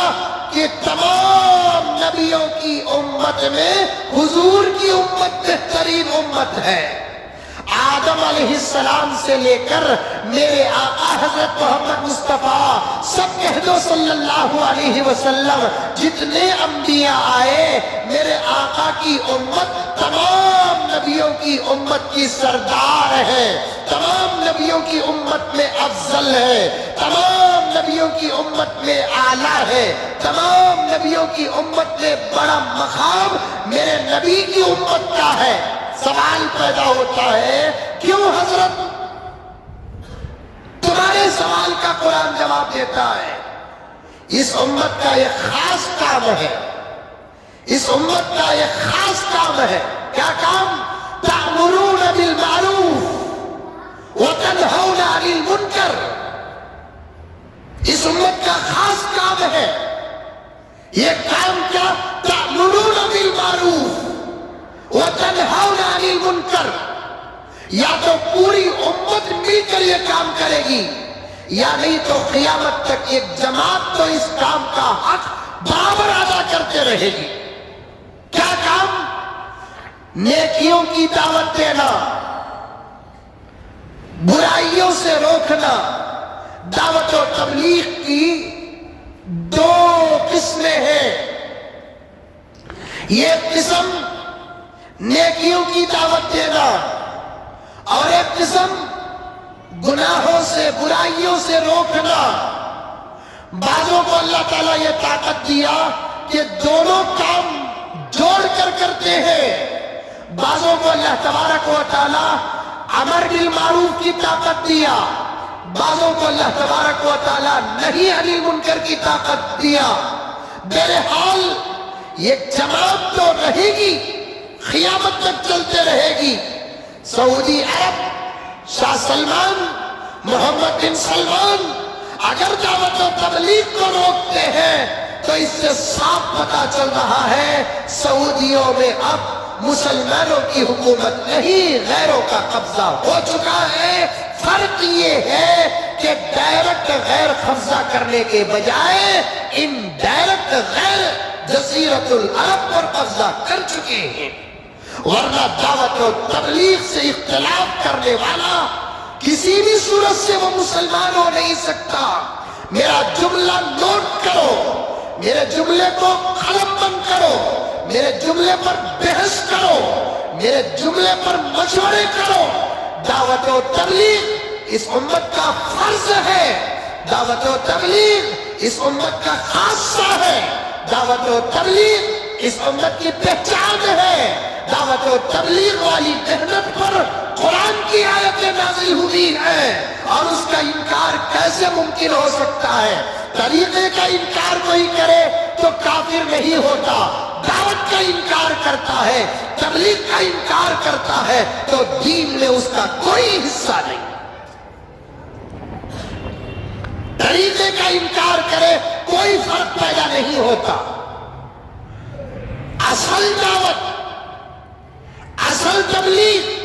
کہ تمام نبیوں کی امت میں حضور کی امت بہترین امت ہے۔ آدم علیہ السلام سے لے کر میرے آقا حضرت محمد مصطفیٰ، سب کہہ دو صلی اللہ علیہ وسلم، جتنے انبیاء آئے، میرے آقا کی امت تمام نبیوں کی امت کی سردار ہے، تمام نبیوں کی امت میں افضل ہے، تمام نبیوں کی امت میں اعلیٰ ہے، تمام نبیوں کی امت میں بڑا مقام میرے نبی کی امت کا ہے۔ سوال پیدا ہوتا ہے، کیوں حضرت؟ تمہارے سوال کا قرآن جواب دیتا ہے۔ اس امت کا ایک خاص کام ہے، اس امت کا ایک خاص کام ہے۔ کیا کام؟ تأمرون بالمعروف وتنہون عن المنکر۔ اس امت کا خاص کام ہے۔ یہ کام کیا؟ تأمرون بالمعروف وَتَنْهَوْنَ عَنِ الْمُنْكَرِ۔ یا تو پوری امت مل کر یہ کام کرے گی، یا نہیں تو قیامت تک ایک جماعت تو اس کام کا حق برابر ادا کرتے رہے گی۔ کیا کام؟ نیکیوں کی دعوت دینا، برائیوں سے روکنا. دعوت و تبلیغ کی دو قسمیں ہیں. ایک قسم نیکیوں کی دعوت دینا اور ایک قسم گناہوں سے برائیوں سے روکنا. بعضوں کو اللہ تعالیٰ یہ طاقت دیا کہ دونوں کام جوڑ کر کرتے ہیں. بعضوں کو اللہ تبارک و تعالیٰ امر بالمعروف کی طاقت دیا. بعضوں کو اللہ تبارک و تعالیٰ نہی عن المنکر کی طاقت دیا. بہرحال یہ جماعت تو رہے گی، قیامت تک چلتے رہے گی. سعودی عرب، شاہ سلمان، محمد بن سلمان اگر دعوت و تبلیغ کو روکتے ہیں تو اس سے صاف پتہ چل رہا ہے سعودیوں میں اب مسلمانوں کی حکومت نہیں، غیروں کا قبضہ ہو چکا ہے. فرق یہ ہے کہ ڈائریکٹ غیر قبضہ کرنے کے بجائے انڈائریکٹ غیر جزیرۃ العرب پر قبضہ کر چکے ہیں. ورنہ دعوت و تبلیغ سے اختلاف کرنے والا کسی بھی صورت سے وہ مسلمان ہو نہیں سکتا. میرا جملہ نوٹ کرو، میرے جملے کو قلم بند کرو، میرے جملے پر بحث کرو، میرے جملے پر مشورے کرو. دعوت و تبلیغ اس امت کا فرض ہے. دعوت و تبلیغ اس امت کا خاصہ ہے. دعوت و تبلیغ اس امت کی پہچان ہے. دعوت و تبلیغ والی محنت پر قرآن کی آیتیں نازل ہوئی ہیں اور اس کا انکار کیسے ممکن ہو سکتا ہے؟ طریقے کا انکار کوئی کرے تو کافر نہیں ہوتا. دعوت کا انکار کرتا ہے، تبلیغ کا انکار کرتا ہے تو دین میں اس کا کوئی حصہ نہیں. طریقے کا انکار کرے کوئی فرق پیدا نہیں ہوتا. اصل دعوت، اصل تبلیغ،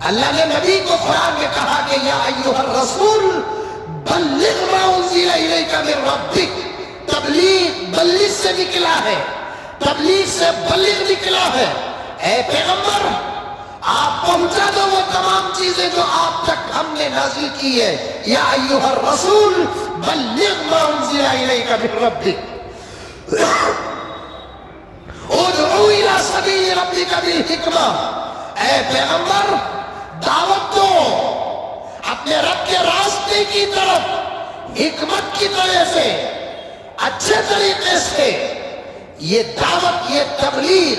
اللہ نے نبی کو قرآن میں کہا کہ یا ایھا الرسول بلغ ما انزل الیک من ربک. تبلیغ بلغ سے نکلا ہے، تبلیغ سے بلغ نکلا ہے. اے پیغمبر آپ پہنچا دو وہ تمام چیزیں جو آپ تک ہم نے نازل کی ہے. یا ایھا الرسول بلغ ما انزل الیک من ربک ادعو الی سبیل ربک بالحکمہ. اے پیغمبر دعوت دو اپنے رب کے راستے کی طرف حکمت کی طرح سے، اچھے طریقے سے. یہ دعوت، یہ تبلیغ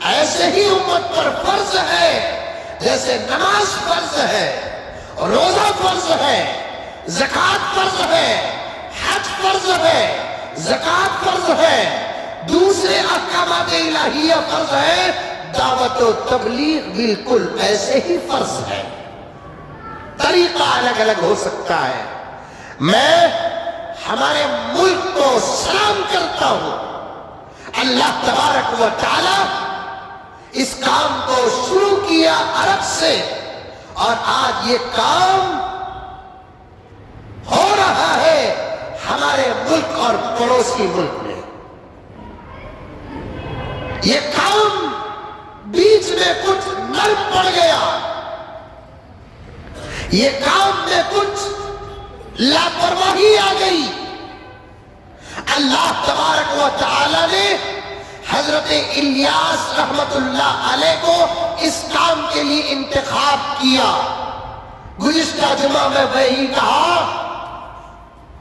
ایسے ہی امت پر فرض ہے جیسے نماز فرض ہے، روزہ فرض ہے، زکوٰۃ فرض ہے، حج فرض ہے، زکوٰۃ فرض ہے، دوسرے احکامات الہیہ فرض ہے. دعوت و تبلیغ بالکل ایسے ہی فرض ہے. طریقہ الگ الگ ہو سکتا ہے. میں ہمارے ملک کو سلام کرتا ہوں. اللہ تبارک و تعالی اس کام کو شروع کیا عرب سے اور آج یہ کام ہو رہا ہے ہمارے ملک اور پڑوسی ملک میں. یہ کام بیچ میں کچھ نرم پڑ گیا، یہ کام میں کچھ لاپرواہی آ گئی. اللہ تبارک و تعالی نے حضرت الیاس رحمت اللہ علیہ کو اس کام کے لیے انتخاب کیا. گزشتہ جمعہ میں وہی کہا.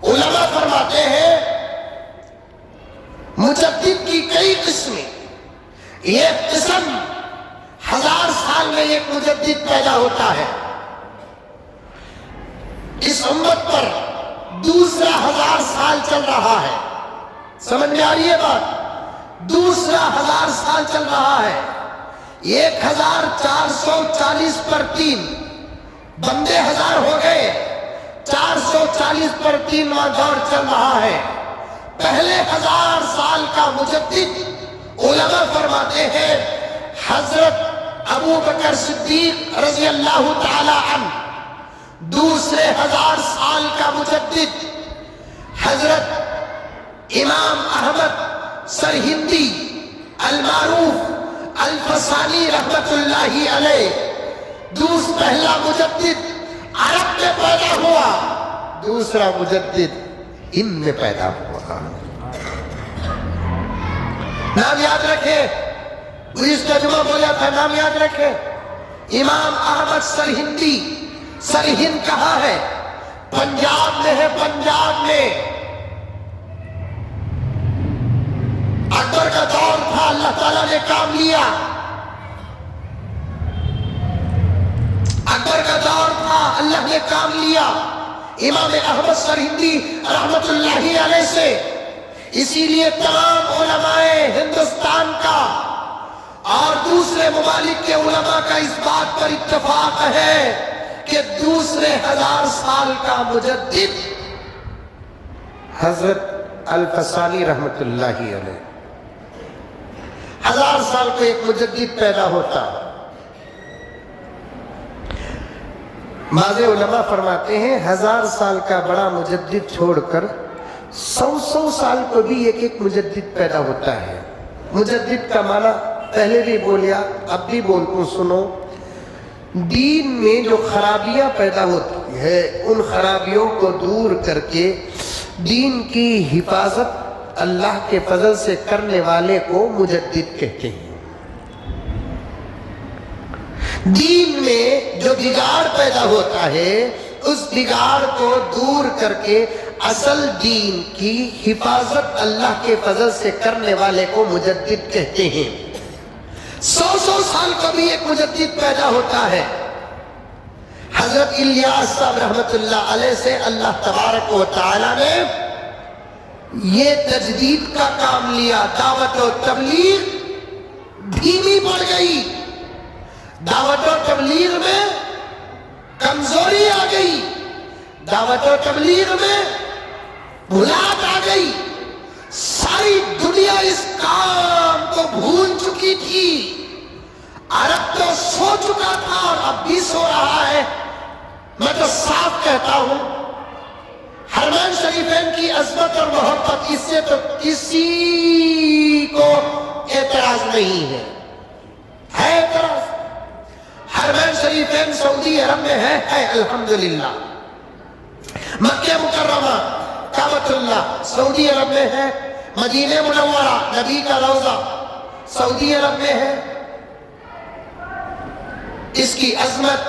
علماء فرماتے ہیں مجدد کی کئی قسمیں. ایک قسم 1000 سال میں ایک مجدد پیدا ہوتا ہے. اس امت پر دوسرا 1000 سال چل رہا ہے. سمجھ میں آ رہی ہے بات؟ دوسرا 1000 سال چل رہا ہے. 1440 پر 3 بندے 1000 ہو گئے. 440 پر 3واں دور چل رہا ہے. پہلے 1000 سال کا مجدد علماء فرماتے ہیں حضرت ابو بکر صدیق رضی اللہ تعالی عنہ. دوسرے 1000 سال کا مجدد حضرت امام احمد سرہندی المعروف الفسانی رحمت اللہ علیہ. پہلا مجدد عرب میں پیدا ہوا، دوسرا مجدد ہند میں پیدا ہوا۔ نام یاد رکھے، گزشتہ جمعہ بولا تھا، نام یاد رکھے، امام احمد سرہندی۔ سرہند کہاں ہے؟ پنجاب میں ہے، پنجاب میں۔ اکبر کا دور تھا، اللہ تعالیٰ نے کام لیا۔ اکبر کا دور تھا، اللہ نے کام لیا امام احمد سرہندی رحمت اللہ علیہ سے۔ اسی لیے تمام علماء ہندوستان کا اور دوسرے ممالک کے علماء کا اس بات پر اتفاق ہے کہ دوسرے 1000 سال کا مجدد حضرت الفسانی رحمت اللہ علیہ۔ 1000 سال کو ایک مجدد پیدا ہوتا۔ بعض علماء فرماتے ہیں 1000 سال کا بڑا مجدد چھوڑ کر 100 سال کو بھی ایک مجدد پیدا ہوتا ہے۔ مجدد کا معنی پہلے بھی بولیا، اب بھی بولتا سنو، دین میں جو خرابیاں پیدا ہوتی ہے ان خرابیوں کو دور کر کے دین کی حفاظت اللہ کے فضل سے کرنے والے کو مجدد کہتے ہیں۔ دین میں جو بگاڑ پیدا ہوتا ہے اس بگاڑ کو دور کر کے اصل دین کی حفاظت اللہ کے فضل سے کرنے والے کو مجدد کہتے ہیں۔ 100 سال کا بھی ایک مجدد پیدا ہوتا ہے۔ حضرت الیاس صاحب رحمت اللہ علیہ سے اللہ تبارک و تعالی نے یہ تجدید کا کام لیا۔ دعوت و تبلیغ دھیمی پڑ گئی، دعوت و تبلیغ میں کمزوری آ گئی، دعوت و تبلیغ میں بھلات آ گئی۔ ساری دنیا اس کام کو بھول چکی تھی۔ عرب تو سو چکا تھا اور اب بھی سو رہا ہے۔ میں تو صاف کہتا ہوں حرمین شریفین کی عظمت اور محبت، اس سے تو کسی کو اعتراض نہیں ہے۔ ہے اعتراض؟ حرمین شریفین سعودی عرب میں ہے الحمدللہ۔ مکہ مکرمہ کعبۃ اللہ سعودی عرب میں ہے۔ مدینہ منورہ نبی کا روضہ سعودی عرب میں ہے۔ اس کی عظمت،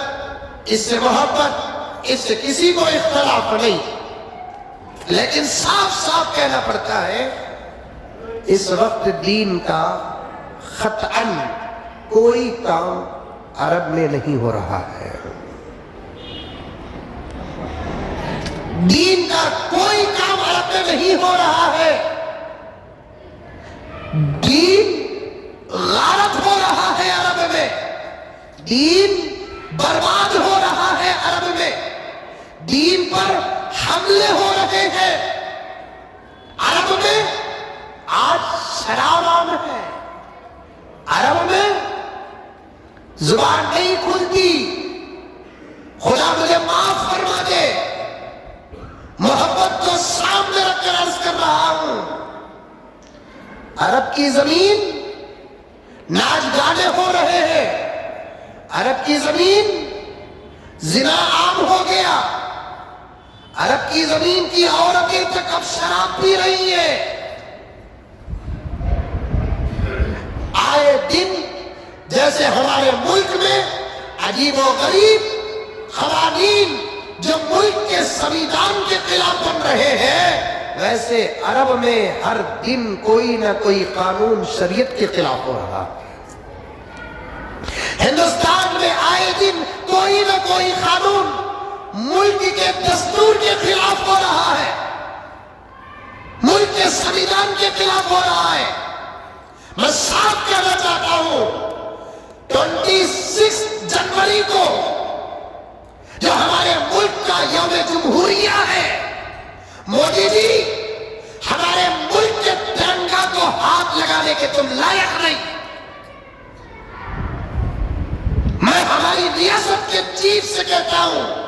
اس سے محبت، اس سے کسی کو اختلاف نہیں، لیکن صاف صاف کہنا پڑتا ہے اس وقت دین کا قطعاً کوئی کام عرب میں نہیں ہو رہا ہے۔ دین کا کوئی کام عرب میں نہیں ہو رہا ہے۔ دین غارت ہو رہا ہے عرب میں، دین برباد ہو رہا ہے عرب میں، دین پر حملے ہو رہے ہیں عرب میں۔ آج شراب عام ہے عرب میں، زبان نہیں کھلتی۔ خدا مجھے معاف فرما دے، محبت کو سامنے رکھ کر عرض کر رہا ہوں، عرب کی زمین ناچ گانے ہو رہے ہیں، عرب کی زمین زنا عام ہو گیا، عرب کی زمین کی عورتیں تک اب شراب پی رہی ہیں۔ آئے دن جیسے ہمارے ملک میں عجیب و غریب قوانین جو ملک کے سنویدھان کے خلاف بن رہے ہیں، ویسے عرب میں ہر دن کوئی نہ کوئی قانون شریعت کے خلاف ہو رہا ہے۔ ہندوستان میں آئے دن کوئی نہ کوئی قانون ملک کے دستور کے خلاف ہو رہا ہے، ملک کے سنویدھان کے خلاف ہو رہا ہے۔ میں صاف کہنا چاہتا ہوں 26 جنوری کو جو ہمارے ملک کا یوم جمہوریہ ہے، مودی جی ہمارے ملک کے ترنگا کو ہاتھ لگانے کے تم لائق نہیں۔ میں ہماری ریاست کے چیف سے کہتا ہوں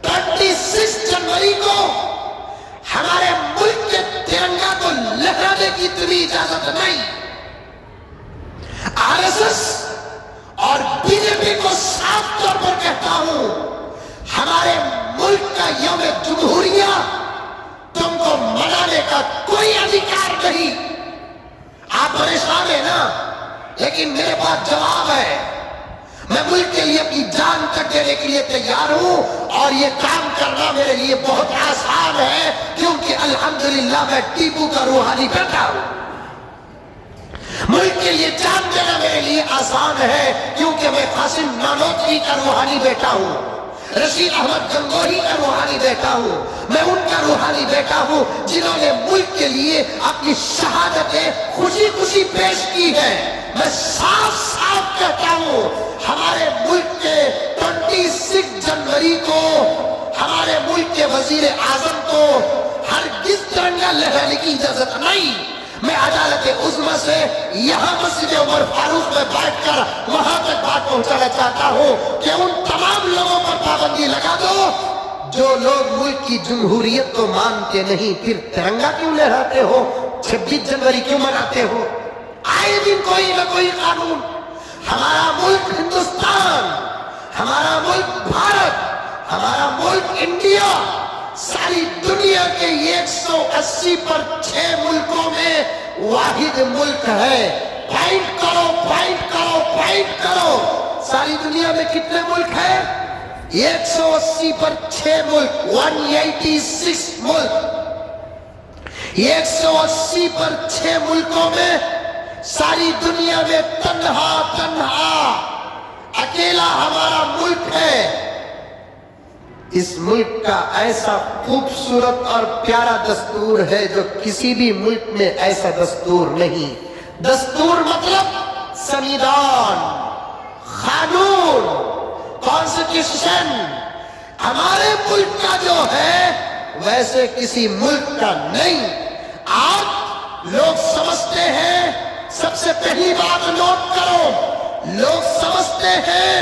26 جنوری کو ہمارے ملک کے ترنگا کو لہرانے کی تمہیں اجازت نہیں۔ آر ایس ایس اور بی جے پی کو صاف طور پر کہتا ہوں، ہمارے ہمارے ملک کا یوم جمہوریہ تم کو منانے کا کوئی ادھیکار نہیں. آپ پریشان ہیں نا، لیکن میرے پاس جواب ہے. میں ملک کے لیے اپنی جان تک دینے کے لیے تیار ہوں، اور یہ کام کرنا میرے لیے بہت آسان ہے، کیونکہ الحمدللہ میں ٹیپو کا روحانی بیٹا ہوں. ملک کے لیے جان دینا میرے لیے آسان ہے، کیونکہ میں قاسم نانوتوی کا روحانی بیٹا ہوں، رشید احمد گنگوہی کا روحانی بیٹا ہوں. میں ان کا روحانی بیٹا ہوں جنہوں نے ملک کے لیے اپنی شہادتیں خوشی خوشی پیش کی ہیں. میں صاف صاف کہتا ہوں، ہمارے ملک کے 26 جنوری کو ہمارے ملک کے وزیر اعظم کو ہرگز ترنگا لہرانے کی اجازت نہیں. میں عدالت عظمیٰ سے یہاں مسجد عمر فاروق میں بیٹھ کر وہاں تک بات پہنچانا چاہتا ہوں کہ ان تمام لوگوں پر پابندی لگا دو جو لوگ ملک کی جمہوریت کو مانتے نہیں، پھر ترنگا کیوں لہراتے ہو، 26 جنوری کیوں مناتے ہو. آئے دن کوئی نہ کوئی قانون. ہمارا ملک ہندوستان، ہمارا ملک بھارت، ہمارا ملک انڈیا ساری دنیا کے 180 پر 6 ملکوں میں واحد ملک ہے. پوائنٹ کرو، پوائنٹ کرو، پوائنٹ کرو. ساری دنیا میں کتنے ملک ہیں؟ 180 پر 6 ملک، 186 ملک. 180 پر 6 ملکوں میں ساری دنیا میں تنہا اکیلا ہمارا ملک ہے. اس ملک کا ایسا خوبصورت اور پیارا دستور ہے جو کسی بھی ملک میں ایسا دستور نہیں. دستور مطلب سنویدھان، قانون، کانسٹیٹیوشن. ہمارے ملک کا جو ہے ویسے کسی ملک کا نہیں. آج لوگ سمجھتے ہیں، سب سے پہلی بات نوٹ کرو، لوگ سمجھتے ہیں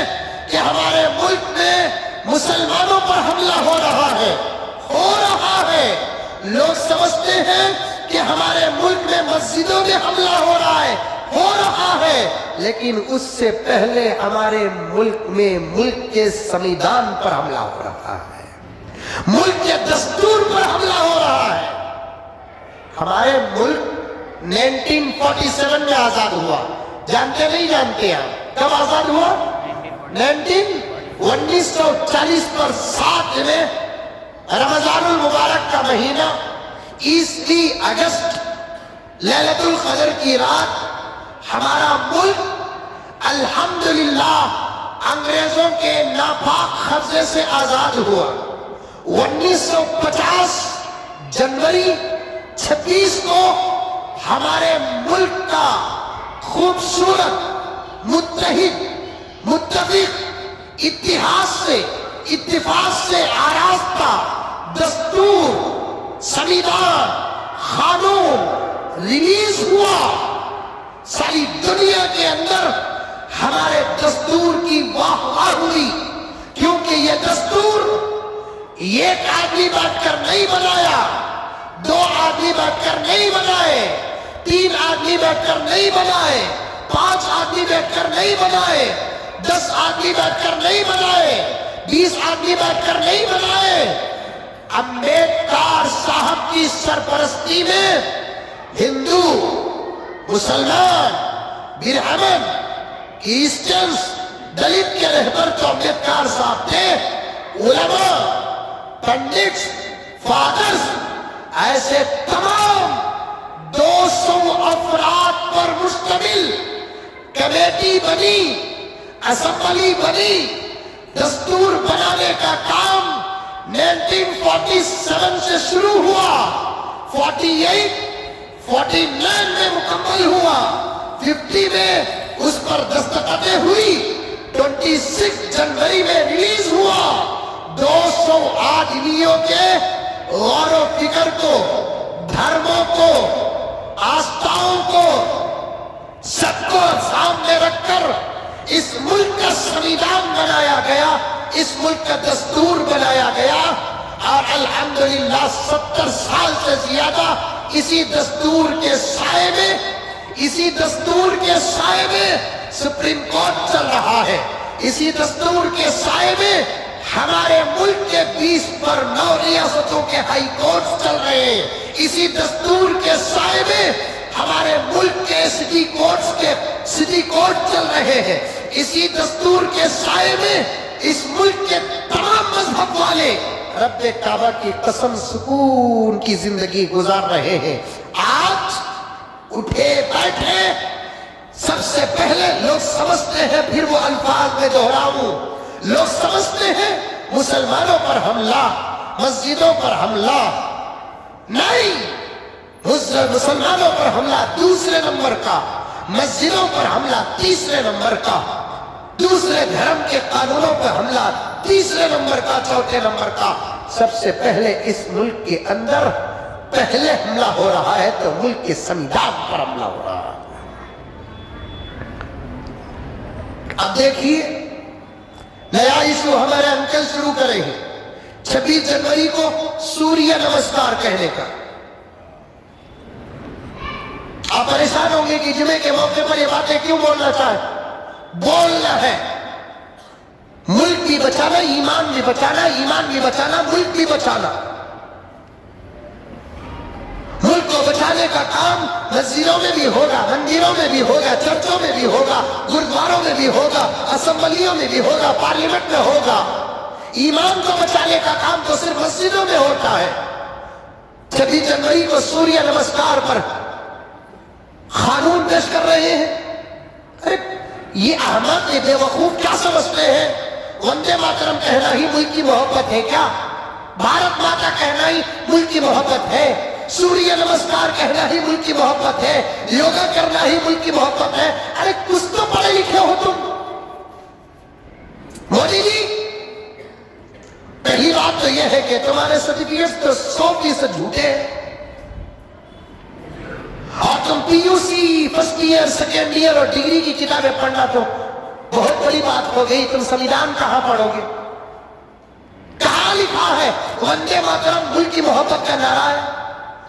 کہ ہمارے ملک میں مسلمانوں پر حملہ ہو رہا ہے. لوگ سمجھتے ہیں کہ ہمارے ملک میں مسجدوں میں حملہ ہو رہا ہے. لیکن اس سے پہلے ہمارے ملک میں ملک کے سنویدھان پر حملہ ہو رہا ہے، ملک کے دستور پر حملہ ہو رہا ہے. ہمارے ملک 1947 میں آزاد ہوا. جانتے نہیں جانتے آپ کب آزاد ہوا؟ 1940 پر 7 میں رمضان المبارک کا مہینہ، عیسوی اگست، لیلۃ القدر کی رات، ہمارا ملک الحمدللہ انگریزوں کے ناپاک قبضے سے آزاد ہوا. 1950 جنوری 26 کو ہمارے ملک کا خوبصورت متحد متفق اتفاق سے آراستہ دستور سنویدھان قانون ریلیز ہوا. ساری دنیا کے اندر ہمارے دستور کی واہ واہ ہوئی، کیونکہ یہ دستور ایک آدمی بیٹھ کر نہیں بنایا، 2 آدمی بیٹھ کر نہیں بنائے، 3 آدمی بیٹھ کر نہیں بنائے، 5 آدمی بیٹھ کر نہیں بنائے، 10 آدمی بیٹھ کر نہیں بنائے، 20 آدمی بیٹھ کر نہیں بنائے. امبیڈکر صاحب کی سرپرستی میں ہندو، مسلمان، برہمن، کرسچنز، دلت کے رہبر جو امبیڈکر صاحب تھے، علماء، پنڈتس، فادرز، ایسے تمام 200 افراد پر مشتمل کمیٹی بنی، اسمبلی بنی. دستور بنانے کا کام 1947 سے شروع ہوا، 48 49 میں مکمل ہوا، 50 میں اس پر دستخطیں ہوئی، 26 جنوری میں ریلیز ہوا. 200 آدمیوں کے غور و فکر کو، دھرموں کو، آستھاؤں کو، سب کو سامنے رکھ کر اس ملک کا سنویدھان بنایا گیا، اس ملک کا دستور بنایا گیا. اور الحمدللہ 70 سال سے زیادہ اسی دستور کے سائے میں سپریم کورٹ چل رہا ہے. اسی دستور کے سائے میں ہمارے ملک کے 20 پر 9 ریاستوں کے ہائی کورٹ چل رہے ہیں. اسی دستور کے سائے میں ہمارے ملک کے سٹی کورٹ چل رہے ہیں. اسی دستور کے سائے میں اس ملک کے تمام مذہب والے رب کعبہ کی قسم سکون کی زندگی گزار رہے ہیں. آج اٹھے بیٹھے سب سے پہلے لوگ سمجھتے ہیں، پھر وہ الفاظ میں دہراؤں، لوگ سمجھتے ہیں مسلمانوں پر حملہ، مسجدوں پر حملہ. نہیں، مسلمانوں پر حملہ دوسرے نمبر کا، مسجدوں پر حملہ تیسرے نمبر کا، دوسرے دھرم کے قانونوں پر حملہ تیسرے نمبر کا، چوتھے نمبر کا. سب سے پہلے اس ملک کے اندر پہلے حملہ ہو رہا ہے تو ملک کے سنویدھان پر حملہ ہو رہا ہے. اب دیکھیے نیا ایشو ہمارے انکل شروع کرے ہیں 26 جنوری کو سوریہ نمسکار کہنے کا. آپ پریشان ہوں گے کہ جمعے کے موقع پر یہ باتیں کیوں بولنا چاہیں. بولنا ہے، ملک بھی بچانا، ایمان بھی بچانا، ایمان بھی بچانا، ملک بھی بچانا. ملک کو بچانے کا کام مسجدوں میں بھی ہوگا، مندروں میں بھی ہوگا، چرچوں میں بھی ہوگا، گردواروں میں بھی ہوگا، اسمبلیوں میں بھی ہوگا، پارلیمنٹ میں ہوگا. ایمان کو بچانے کا کام تو صرف مسجدوں میں ہوتا ہے. 26 جنوری کو سوریہ نمسکار پر قانون پیش کر رہے ہیں. ارے یہ احمد یہ بے وقوف کیا سمجھتے ہیں؟ وندے ماترم کہنا ہی ملک کی محبت ہے کیا؟ بھارت ماتا کہنا ہی ملک کی محبت ہے؟ سوریہ نمسکار کہنا ہی ملک کی محبت ہے؟ یوگا کرنا ہی ملک کی محبت ہے؟ ارے کچھ تو پڑھے لکھے ہو تم. مودی جی، پہلی بات تو یہ ہے کہ تمہارے سرٹیفکیٹ تو 100% جھوٹے ہیں، اور تم پی یو سی فرسٹ ایئر، سیکنڈ ایئر اور ڈگری کی کتابیں پڑھنا تو بہت بڑی بات ہو گئی. تم سنویدھان کہاں پڑھو گے؟ کہاں لکھا ہے وندے ماترم ملک کی محبت کا نعرہ ہے؟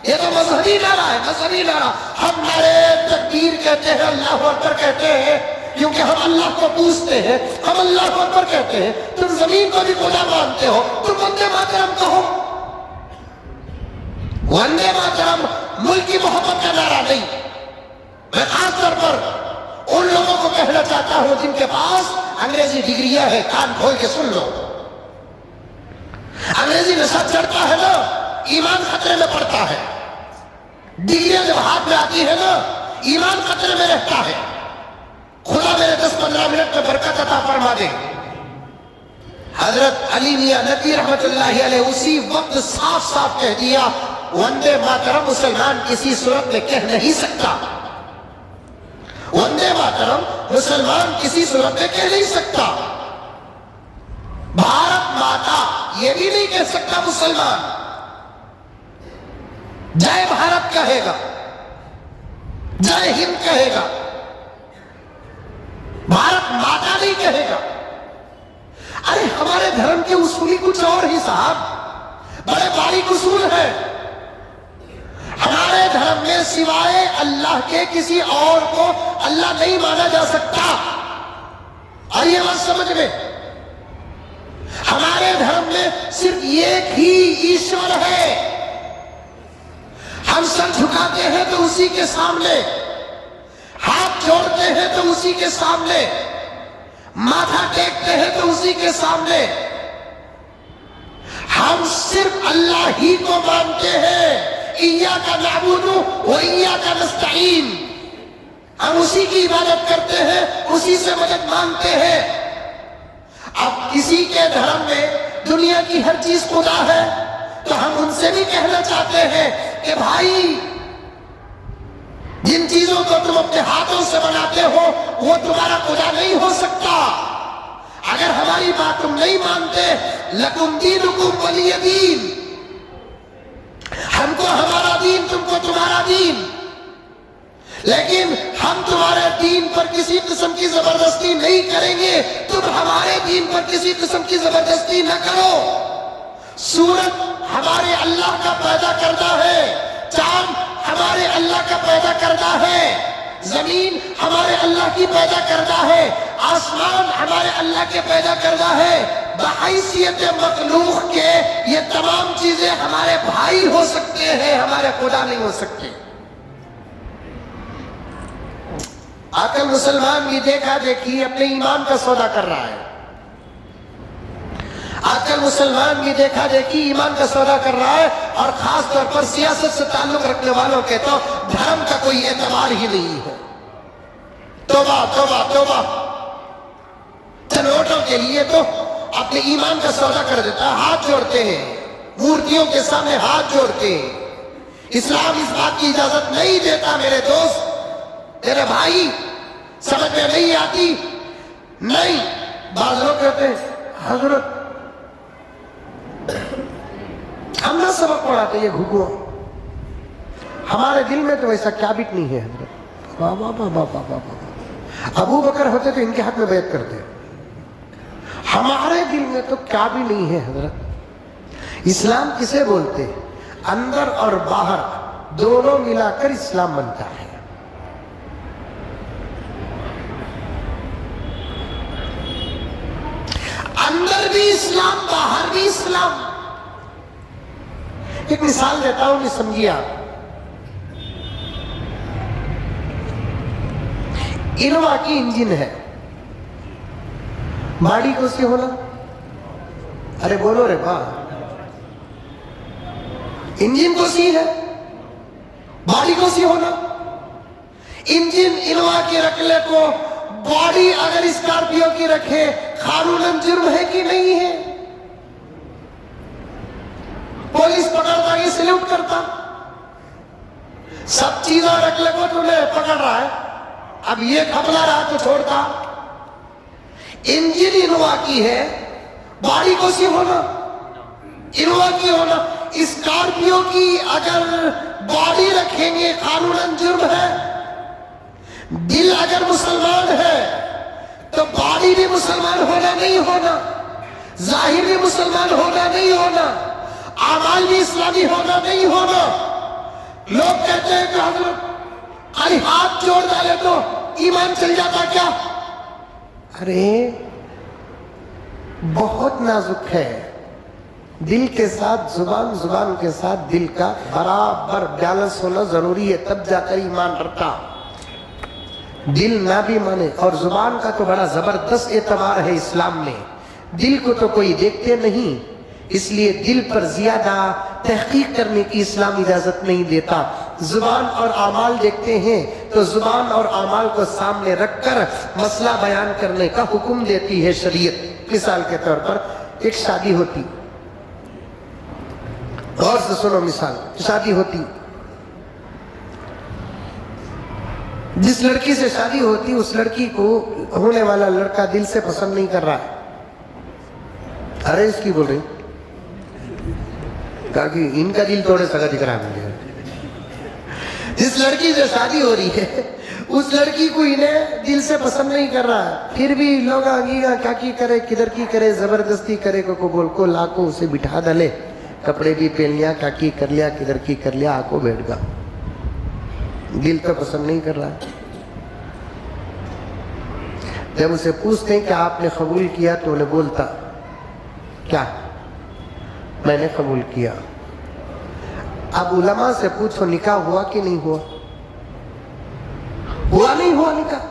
یہ تو مذہبی نعرہ ہے، مذہبی نعرہ. ہم نعرے تکبیر کہتے ہیں، اللہ اکبر کہتے ہیں کیونکہ ہم اللہ کو پوجتے ہیں، ہم اللہ اکبر کہتے ہیں. تم زمین کو بھی خدا مانتے ہو، تم وندے ماترم کہو. وندے ماترم ملک کی محبت کا نعرہ نہیں. میں خاص طور پر ان لوگوں کو کہنا چاہتا ہوں جن کے پاس انگریزی ڈگریاں ہیں، کان کھول کے سن لو. انگریزی نشہ چڑھتا ہے نا، ایمان خطرے میں پڑتا ہے. ڈگریاں جب ہاتھ میں آتی ہے نا، ایمان خطرے میں رہتا ہے. خدا میرے 10-15 منٹ میں برکت عطا فرما دے. حضرت علی میاں ندوی رحمت اللہ علیہ اسی وقت صاف صاف کہہ دیا، وندے ماترم مسلمان کسی صورت میں کہہ نہیں سکتا. وندے ماترم مسلمان کسی صورت میں کہہ نہیں سکتا. بھارت ماتا یہ بھی نہیں کہہ سکتا مسلمان. جے بھارت کہے گا، جے ہند کہے گا، بھارت ماتا نہیں کہے گا. ارے ہمارے دھرم کے اصولی کچھ اور ہی صاحب، بڑے باریک اصول ہیں. ہمارے دھرم میں سوائے اللہ کے کسی اور کو اللہ نہیں مانا جا سکتا. اور یہ بات سمجھ میں، ہمارے دھرم میں صرف ایک ہی ایشور ہے. ہم سر جھکاتے ہیں تو اسی کے سامنے، ہاتھ جوڑتے ہیں تو اسی کے سامنے، ماتھا ٹیکتے ہیں تو اسی کے سامنے. ہم صرف اللہ ہی کو مانتے ہیں. ایاک نعبد و ایاک نستعین. ہم اسی کی عبادت کرتے ہیں، اسی سے مدد مانگتے ہیں. اب کسی کے دھرم میں دنیا کی ہر چیز خدا ہے تو ہم ان سے بھی کہنا چاہتے ہیں کہ بھائی جن چیزوں کو تم اپنے ہاتھوں سے بناتے ہو وہ تمہارا خدا نہیں ہو سکتا. اگر ہماری بات تم نہیں مانتے، لکم دینکم ولی دین، ہم کو ہمارا دین، تم کو تمہارا دین. لیکن ہم تمہارے دین پر کسی قسم کی زبردستی نہیں کریں گے، تم ہمارے دین پر کسی قسم کی زبردستی نہ کرو. سورج ہمارے اللہ کا پیدا کردہ ہے، چاند ہمارے اللہ کا پیدا کردہ ہے، زمین ہمارے اللہ کی پیدا کردہ ہے، آسمان ہمارے ہمارے اللہ کے پیدا کردہ ہے، بحیثیت مخلوق کے یہ تمام چیزیں ہمارے بھائی ہو سکتے ہیں، ہمارے خدا نہیں ہو سکتے۔ آج کل مسلمان بھی دیکھا دیکھی اپنے ایمان کا سودا کر رہا ہے۔ آج کل مسلمان بھی دیکھا دیکھی ایمان کا سودا کر رہا ہے، اور خاص طور پر سیاست سے تعلق رکھنے والوں کے تو دھرم کا کوئی اعتبار ہی نہیں ہے۔ توبہ توبہ توبہ، چند ووٹوں کے لیے تو اپنے ایمان کا سودا کر دیتا ہے، ہاتھ جوڑتے ہیں، مورتیوں کے سامنے ہاتھ جوڑتے ہیں۔ اسلام اس بات کی اجازت نہیں دیتا میرے دوست، میرے بھائی، سمجھ میں نہیں آتی؟ نہیں، بعض لوگ کہتے ہیں حضرت ہم نہ سبق پڑھاتے یہ گھگوا، ہمارے دل میں تو ایسا کیابٹ نہیں ہے حضرت۔ واہ واہ واہ واہ واہ واہ، ابو بکر ہوتے تو ان کے حق میں بیعت کرتے، ہمارے دل میں تو کیابٹ نہیں ہے حضرت۔ اسلام کسے بولتے ہیں؟ اندر اور باہر دونوں ملا کر اسلام بنتا ہے۔ اندر بھی اسلام، باہر بھی اسلام۔ ایک مثال دیتا ہوں، نہیں سمجھیے آپ۔ انووا کی انجن ہے، باڑی کو سی ہونا، ارے بولو رے با، انجن کو سی ہے، باڑی کو سی ہونا۔ انجن انووا کے رکھ لے کو باڈی اگر اسکارپیو کی رکھے، قانوناً جرم ہے کہ نہیں ہے؟ پولیس پکڑتا کہ سلیوٹ کرتا؟ سب چیزیں رکھ لے کو تمہیں پکڑ رہا ہے، اب یہ کھپلا رہا تو چھوڑتا؟ انجن انووا کی ہے، باڈی کو سی ہونا، انووا کی ہونا۔ اسکارپیو کی اگر باڈی رکھیں گے قانوناً جرم ہے۔ دل اگر مسلمان ہے تو باڈی بھی مسلمان ہونا نہیں ہونا، ظاہر بھی مسلمان ہونا نہیں ہونا، اعمال بھی اسلامی ہونا نہیں ہونا۔ لوگ کہتے ہیں کہ حضرت خالی ہاتھ جوڑ ڈالے تو ایمان چل جاتا کیا؟ ارے بہت نازک ہے، دل کے ساتھ زبان، زبان کے ساتھ دل کا برابر بیلنس ہونا ضروری ہے، تب جا کر ایمان رکھتا۔ دل نہ بھی مانے، اور زبان کا تو بڑا زبردست اعتبار ہے اسلام میں، دل کو تو کوئی دیکھتے نہیں، اس لیے دل پر زیادہ تحقیق کرنے کی اسلام اجازت نہیں دیتا۔ زبان اور اعمال دیکھتے ہیں تو زبان اور اعمال کو سامنے رکھ کر مسئلہ بیان کرنے کا حکم دیتی ہے شریعت۔ مثال کے طور پر ایک شادی ہوتی، غور سے سنو، مثال شادی ہوتی، جس لڑکی سے شادی ہوتی اس لڑکی کو ہونے والا لڑکا دل سے پسند نہیں کر رہا ہے۔ ارے اس کی بول رہی کہا کہ ان کا دل توڑے سگا دکھ رہا ہے مجھے۔ جس لڑکی سے شادی ہو رہی ہے اس لڑکی کو انہیں دل سے پسند نہیں کر رہا ہے، پھر بھی لوگ آگے کیا کی کرے، کدھر کی کرے، زبردستی کرے کو بول کو لا کو اسے بٹھا ڈالے، کپڑے بھی پہن لیا، کیا کی کر لیا، کدھر کی کر لیا، آ کو بیٹھ گا، دل تو پسند نہیں کر رہا۔ جب اسے پوچھتے ہیں کہ آپ نے قبول کیا تو انہیں بولتا کیا؟ میں نے قبول کیا۔ اب علماء سے پوچھو نکاح ہوا کہ نہیں ہوا؟ ہوا نہیں ہوا نکاح؟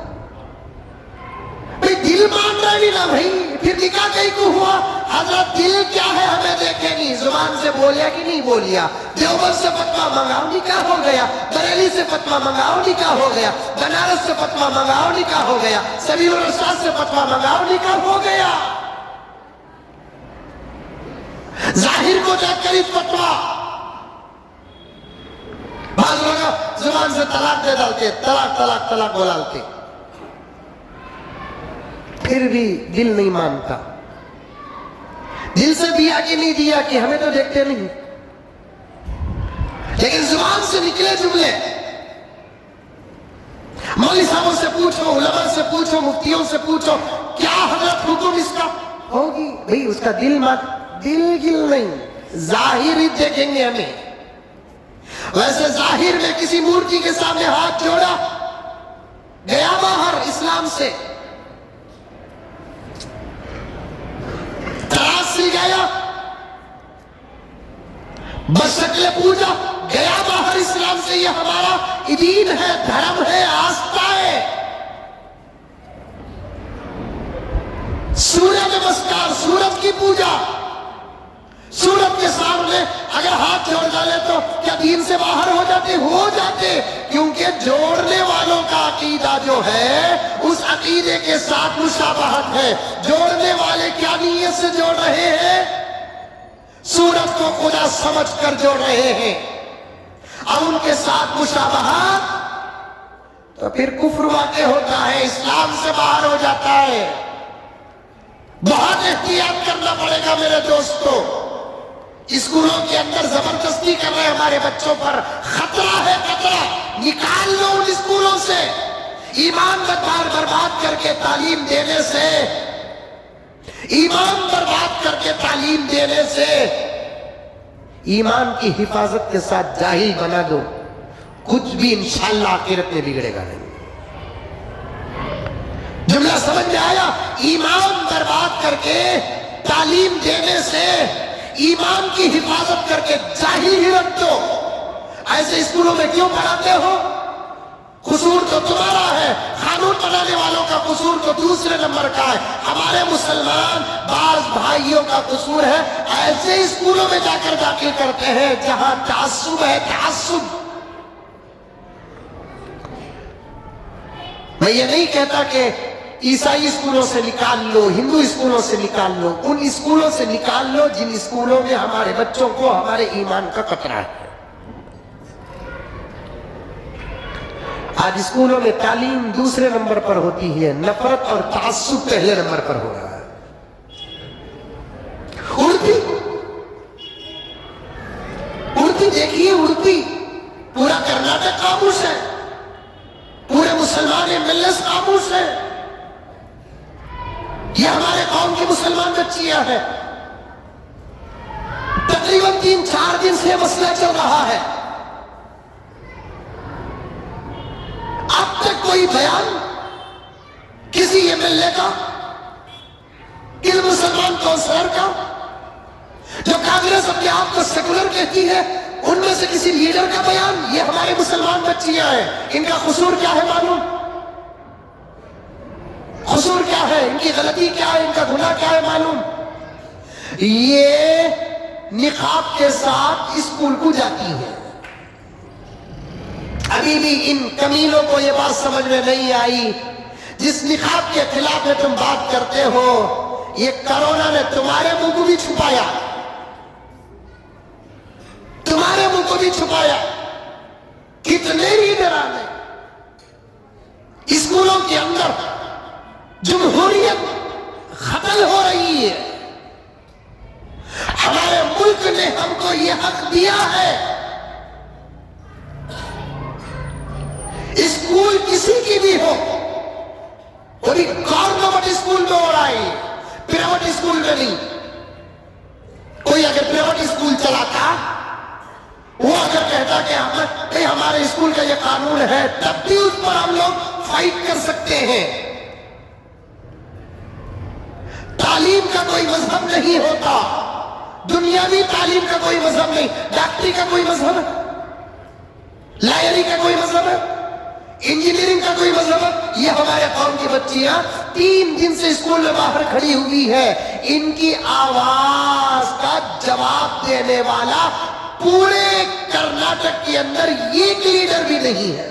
دل مان رہا نہیں نا بھائی، پھر نکاح کہیں کو ہوا؟ حضرت دل کیا ہے ہمیں دیکھے نہیں، زبان سے بولیا کہ نہیں بولیا، دیوبند سے فتویٰ منگاؤ نکاح ہو گیا، بریلی سے فتویٰ منگاؤ نکاح ہو گیا، بنارس سے فتویٰ منگاؤ نکاح ہو گیا، سبیل الرشاد سے فتویٰ منگاؤ نکاح ہو گیا۔ ظاہر کو دیکھ کر فتویٰ، بعض لوگ زبان سے طلاق دے ڈالتے، طلاق طلاق طلاق بولالتے، پھر بھی دل نہیں مانتا۔ دل سے دیا کہ نہیں دیا کہ ہمیں تو دیکھتے نہیں، لیکن زبان سے نکلے جملے، مولوی صاحبوں سے پوچھو، علماء سے پوچھو، مفتیوں سے پوچھو، کیا حضرت حکم اس کا ہوگی؟ بھئی اس کا دل گل نہیں، ظاہر ہی دیکھیں گے ہمیں۔ ویسے ظاہر میں کسی مورتی کے سامنے ہاتھ جوڑا، گیا باہر اسلام سے، بشکل پوجا گیا باہر اسلام سے. یہ ہمارا دین ہے, دھرم ہے, آستھا ہے. سورج نمسکار, سورج کی پوجا, سورج کے سامنے اگر ہاتھ جوڑ ڈالے تو کیا دین سے باہر ہو جاتے؟ ہو جاتے, کیونکہ جوڑنے والوں کا عقیدہ جو ہے اس عقیدے کے ساتھ مشابہت ہے. جوڑنے والے کیا نیت سے جوڑ رہے ہیں؟ سورج کو خدا سمجھ کر جوڑ رہے ہیں, اور ان کے ساتھ مشابہت, تو پھر کفر واقع ہوتا ہے, اسلام سے باہر ہو جاتا ہے. بہت احتیاط کرنا پڑے گا میرے دوستو. اسکولوں کے اندر زبردستی کر رہے ہیں ہمارے بچوں پر, خطرہ ہے, خطرہ. نکال لو ان اسکولوں سے. ایمان برباد کر کے تعلیم دینے سے, ایمان برباد کر کے تعلیم دینے سے ایمان کی حفاظت کے ساتھ جاہل بنا دو, کچھ بھی انشاءاللہ آخرت میں بگڑے گا نہیں. جملہ سمجھ میں آیا؟ ایمان برباد کر کے تعلیم دینے سے ایمان کی حفاظت کر کے جاہل ہی رکھ دو. ایسے اسکولوں میں کیوں پڑھاتے ہو؟ قصور تو تمہارا ہے, قانون بنانے والوں کا قصور تو دوسرے نمبر کا ہے. ہمارے مسلمان بعض بھائیوں کا قصور ہے, ایسے اسکولوں میں جا کر داخل کرتے ہیں جہاں تعصب ہے, تعصب. میں یہ نہیں کہتا کہ عیسائی اسکولوں سے نکال لو, ہندو اسکولوں سے نکال لو, ان اسکولوں سے نکال لو جن اسکولوں میں ہمارے بچوں کو ہمارے ایمان کا خطرہ ہے. آج اسکولوں میں تعلیم دوسرے نمبر پر ہوتی ہے, نفرت اور تعصب پہلے نمبر پر ہو رہا ہے. اردو دیکھیے, اردو پورا کرناٹک قاموس ہے, پورے مسلمان ملت قاموس ہے. یہ ہمارے قوم کی مسلمان بچیاں ہیں. تقریباً 3-4 دن سے مسئلہ چل رہا ہے. اب تک کوئی بیان کسی MLA کا, کسی مسلمان کونسلر کا, جو کانگریس اپنے آپ کو سیکولر کہتی ہے, ان میں سے کسی لیڈر کا بیان. یہ ہمارے مسلمان بچیاں ہیں, ان کا قصور کیا ہے معلوم؟ قصور کیا ہے, ان کی غلطی کیا ہے, ان کا گناہ کیا ہے معلوم؟ یہ نقاب کے ساتھ اسکول کو جاتی ہے. ابھی بھی ان کمینوں کو یہ بات سمجھ میں نہیں آئی. جس نقاب کے خلاف میں تم بات کرتے ہو, یہ کرونا نے تمہارے منہ کو بھی چھپایا, تمہارے منہ کو بھی چھپایا. کتنے ہی ڈرانے. اسکولوں کے اندر جمہوریت ختم ہو رہی ہے. ہمارے ملک نے ہم کو یہ حق دیا ہے, اسکول کسی کی بھی ہو, کوئی گورنمنٹ اسکول میں ہو رہا ہے, پرائیویٹ اسکول میں نہیں. کوئی اگر پرائیویٹ اسکول چلاتا, وہ اگر کہتا کہ ہمارے اسکول کا یہ قانون ہے, تب بھی اس پر ہم لوگ فائٹ کر سکتے ہیں. تعلیم کا کوئی مذہب نہیں ہوتا, دنیاوی تعلیم کا کوئی مذہب نہیں. ڈاکٹری کا کوئی مذہب ہے, لائری کا کوئی مذہب ہے, انجینئرنگ کا کوئی مذہب ہے. یہ ہمارے قوم کی بچیاں 3 دن سے اسکول میں باہر کھڑی ہوئی ہے. ان کی آواز کا جواب دینے والا پورے کرناٹک کے اندر ایک لیڈر بھی نہیں ہے.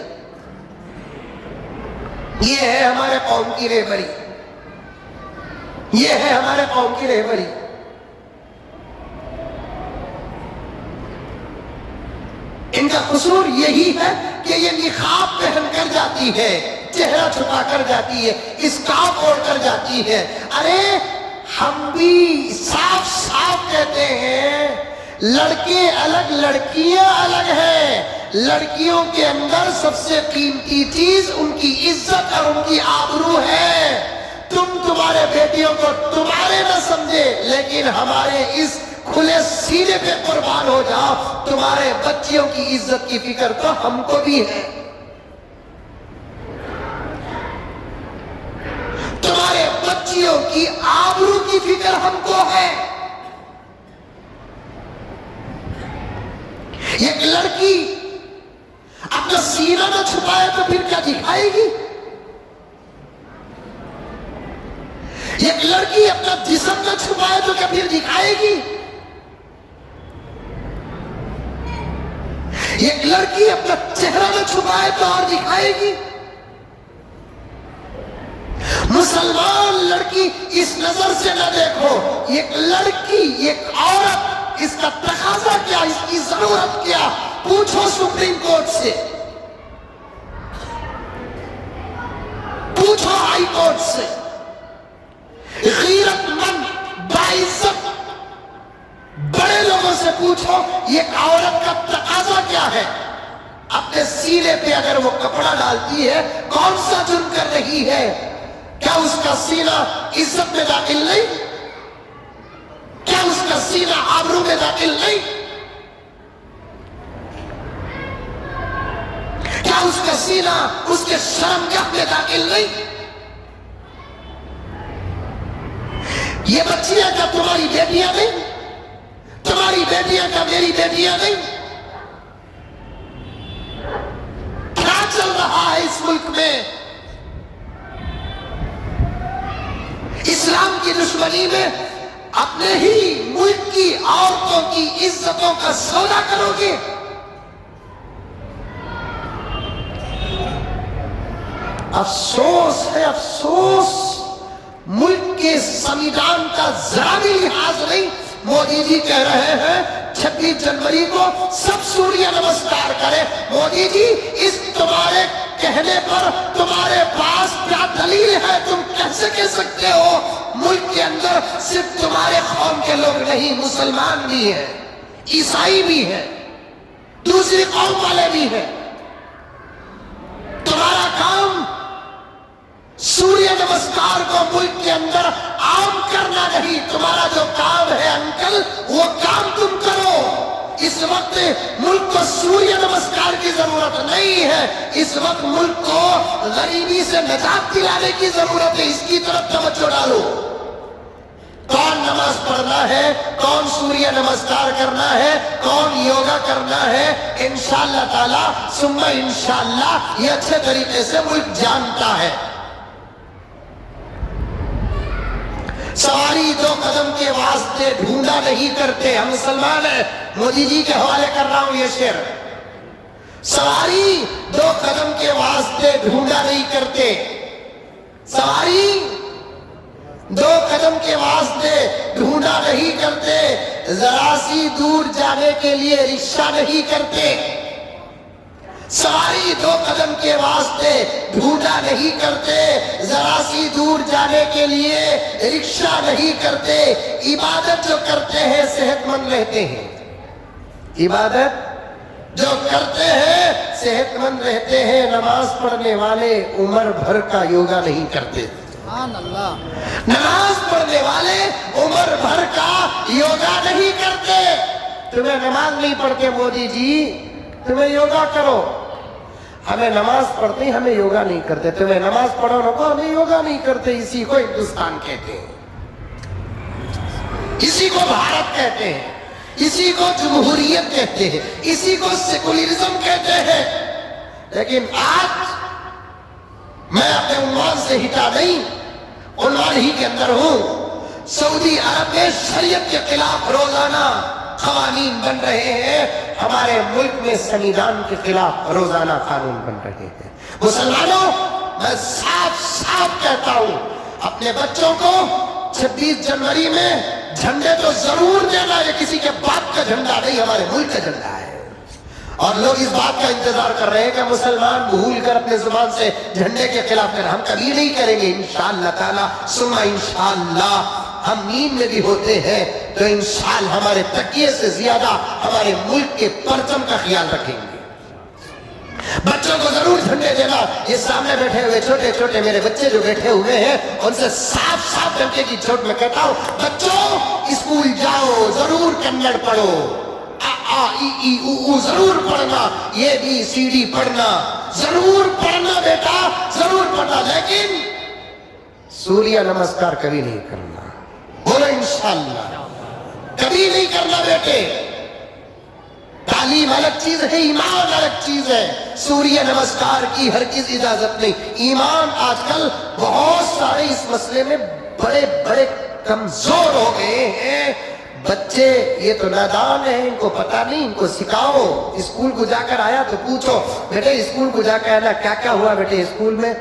یہ ہے ہمارے قوم کی رہبری, یہ ہے ہمارے قوم کی رہبری. ان کا قصور یہی ہے کہ یہ نقاب پہن کر جاتی ہے, چہرہ چھپا کر جاتی ہے, اسکارف اوڑھ کر جاتی ہے. ارے ہم بھی صاف صاف کہتے ہیں, لڑکے الگ لڑکیاں الگ ہیں. لڑکیوں کے اندر سب سے قیمتی چیز ان کی عزت اور ان کی آبرو ہے. تمہارے بیٹیوں کو تمہارے نہ سمجھے, لیکن ہمارے اس کھلے سینے پہ قربان ہو جاؤ. تمہارے بچیوں کی عزت کی فکر تو ہم کو بھی ہے, تمہارے بچیوں کی آبرو کی فکر ہم کو ہے. ایک لڑکی اپنا سینہ نہ چھپائے تو پھر کیا دکھائے گی؟ ایک لڑکی اپنا جسم نہ چھپائے تو کیا پھر دکھائے گی؟ ایک لڑکی اپنا چہرہ نہ چھپائے تو اور دکھائے گی؟ مسلمان لڑکی اس نظر سے نہ دیکھو. ایک لڑکی، ایک عورت، اس کا تقاضا کیا، اس کی ضرورت کیا؟ پوچھو سپریم کورٹ سے، پوچھو ہائی کورٹ سے. غیرت مند باعزت بڑے لوگوں سے پوچھو ایک عورت کا تقاضا کیا ہے. اپنے سینے پہ اگر وہ کپڑا ڈالتی ہے کون سا جرم کر رہی ہے؟ کیا اس کا سینہ عزت میں داخل نہیں؟ کیا اس کا سینہ آبرو میں داخل نہیں؟ کیا اس کا سینہ اس کے شرمگاہ میں داخل نہیں؟ یہ بچیاں کیا تمہاری بیٹیاں نہیں؟ تمہاری بیٹیاں کیا میری بیٹیاں نہیں؟ کیا چل رہا ہے اس ملک میں؟ اسلام کی دشمنی میں اپنے ہی ملک کی عورتوں کی عزتوں کا سودا کرو گے. افسوس ہے، افسوس، ملک کے سنویدھان کا ذرا بھی لحاظ نہیں. مودی جی کہہ رہے ہیں 26 جنوری کو سب سوریہ نمسکار کرے. مودی جی اس تمہارے کہنے پر تمہارے پاس کیا دلیل ہے؟ تم کیسے کہہ سکتے ہو؟ ملک کے اندر صرف تمہارے قوم کے لوگ نہیں، مسلمان بھی ہیں، عیسائی بھی ہیں، دوسری قوم والے بھی ہیں. تمہارا کام سوریہ نمسکار کو ملک کے اندر عام کرنا نہیں. تمہارا جو کام ہے انکل وہ کام تم کرو. اس وقت ملک کو سوریہ نمسکار کی ضرورت نہیں ہے. اس وقت ملک کو غریبی سے نجات دلانے کی ضرورت ہے. اس کی طرف توجہ ڈالو. کون نماز پڑھنا ہے، کون سوریہ نمسکار کرنا ہے، کون یوگا کرنا ہے، انشاءاللہ تعالی ثم انشاءاللہ یہ اچھے طریقے سے ملک جانتا ہے. سواری 2 قدم کے واسطے ڈھونڈا نہیں کرتے. ہم مسلمان ہیں. مودی جی کے حوالے کر رہا ہوں یہ شعر. سواری 2 قدم کے واسطے ڈھونڈا نہیں کرتے. سواری 2 قدم کے واسطے ڈھونڈا نہیں کرتے. ذرا سی دور جانے کے لیے رکشہ نہیں کرتے. سواری 2 قدم کے واسطے ڈھونڈا نہیں کرتے. ذرا سی دور جانے کے لیے رکشہ نہیں کرتے. عبادت جو کرتے ہیں صحت مند رہتے ہیں. عبادت جو کرتے ہیں صحت مند رہتے ہیں. نماز پڑھنے والے عمر بھر کا یوگا نہیں کرتے. سبحان اللہ. نماز پڑھنے والے عمر بھر کا یوگا نہیں کرتے. تمہیں نماز نہیں پڑھتے مودی جی، تمہیں یوگا کرو. ہمیں نماز پڑھتے ہمیں یوگا نہیں کرتے. تمہیں نماز پڑھو نہ کو ہمیں یوگا نہیں کرتے. اسی کو ہندوستان کہتے ہیں، اسی کو بھارت کہتے ہیں، اسی کو جمہوریت کہتے ہیں، اسی کو سیکولرزم کہتے ہیں. لیکن آج میں اپنے عنوان سے ہٹا نہیں، عنوان ہی کے اندر ہوں. سعودی عرب میں شریعت کے خلاف روزانہ قوانین بن رہے ہیں. ہمارے ملک میں سنویدھان کے خلاف روزانہ قانون بن رہے ہیں. مسلمانوں، میں صاف صاف کہتا ہوں اپنے بچوں کو 26 جنوری میں جھنڈے تو ضرور دینا. یہ کسی کے باپ کا جھنڈا نہیں، ہمارے ملک کا جھنڈا ہے. اور لوگ اس بات کا انتظار کر رہے ہیں کہ مسلمان بھول کر اپنے زبان سے جھنڈے کے خلاف کریں. ہم کبھی نہیں کریں گے انشاءاللہ تعالی ثم انشاءاللہ. ہم نیند میں بھی ہوتے ہیں تو انشاءاللہ ہمارے تکیے سے زیادہ ہمارے ملک کے پرچم کا خیال رکھیں گے. بچوں کو ضرور جھنڈے دینا. یہ سامنے بیٹھے ہوئے چھوٹے چھوٹے میرے بچے جو بیٹھے ہوئے ہیں ان سے صاف صاف ڈنڈے کی چوٹ میں کہتا ہوں بچوں اسکول جاؤ، ضرور کنڑ پڑھو، آ ای ای او او ضرور پڑھنا، یہ بھی سی ڈی پڑھنا، ضرور پڑھنا بیٹا، ضرور پڑھنا. لیکن سوریہ نمسکار کبھی نہیں کرنا. بولو انشاءاللہ. کبھی نہیں کرنا بیٹے. تعلیم الگ چیز ہے، ایمان الگ چیز ہے. سوریہ نمسکار کی ہرگز اجازت نہیں. ایمان آج کل بہت سارے اس مسئلے میں بڑے بڑے کمزور ہو گئے ہیں. بچے یہ تو نادان ہیں، ان کو پتہ نہیں، ان کو سکھاؤ. اسکول کو جا کر آیا تو پوچھو بیٹے اسکول کو جا کر آنا کیا کیا ہوا بیٹے اسکول میں.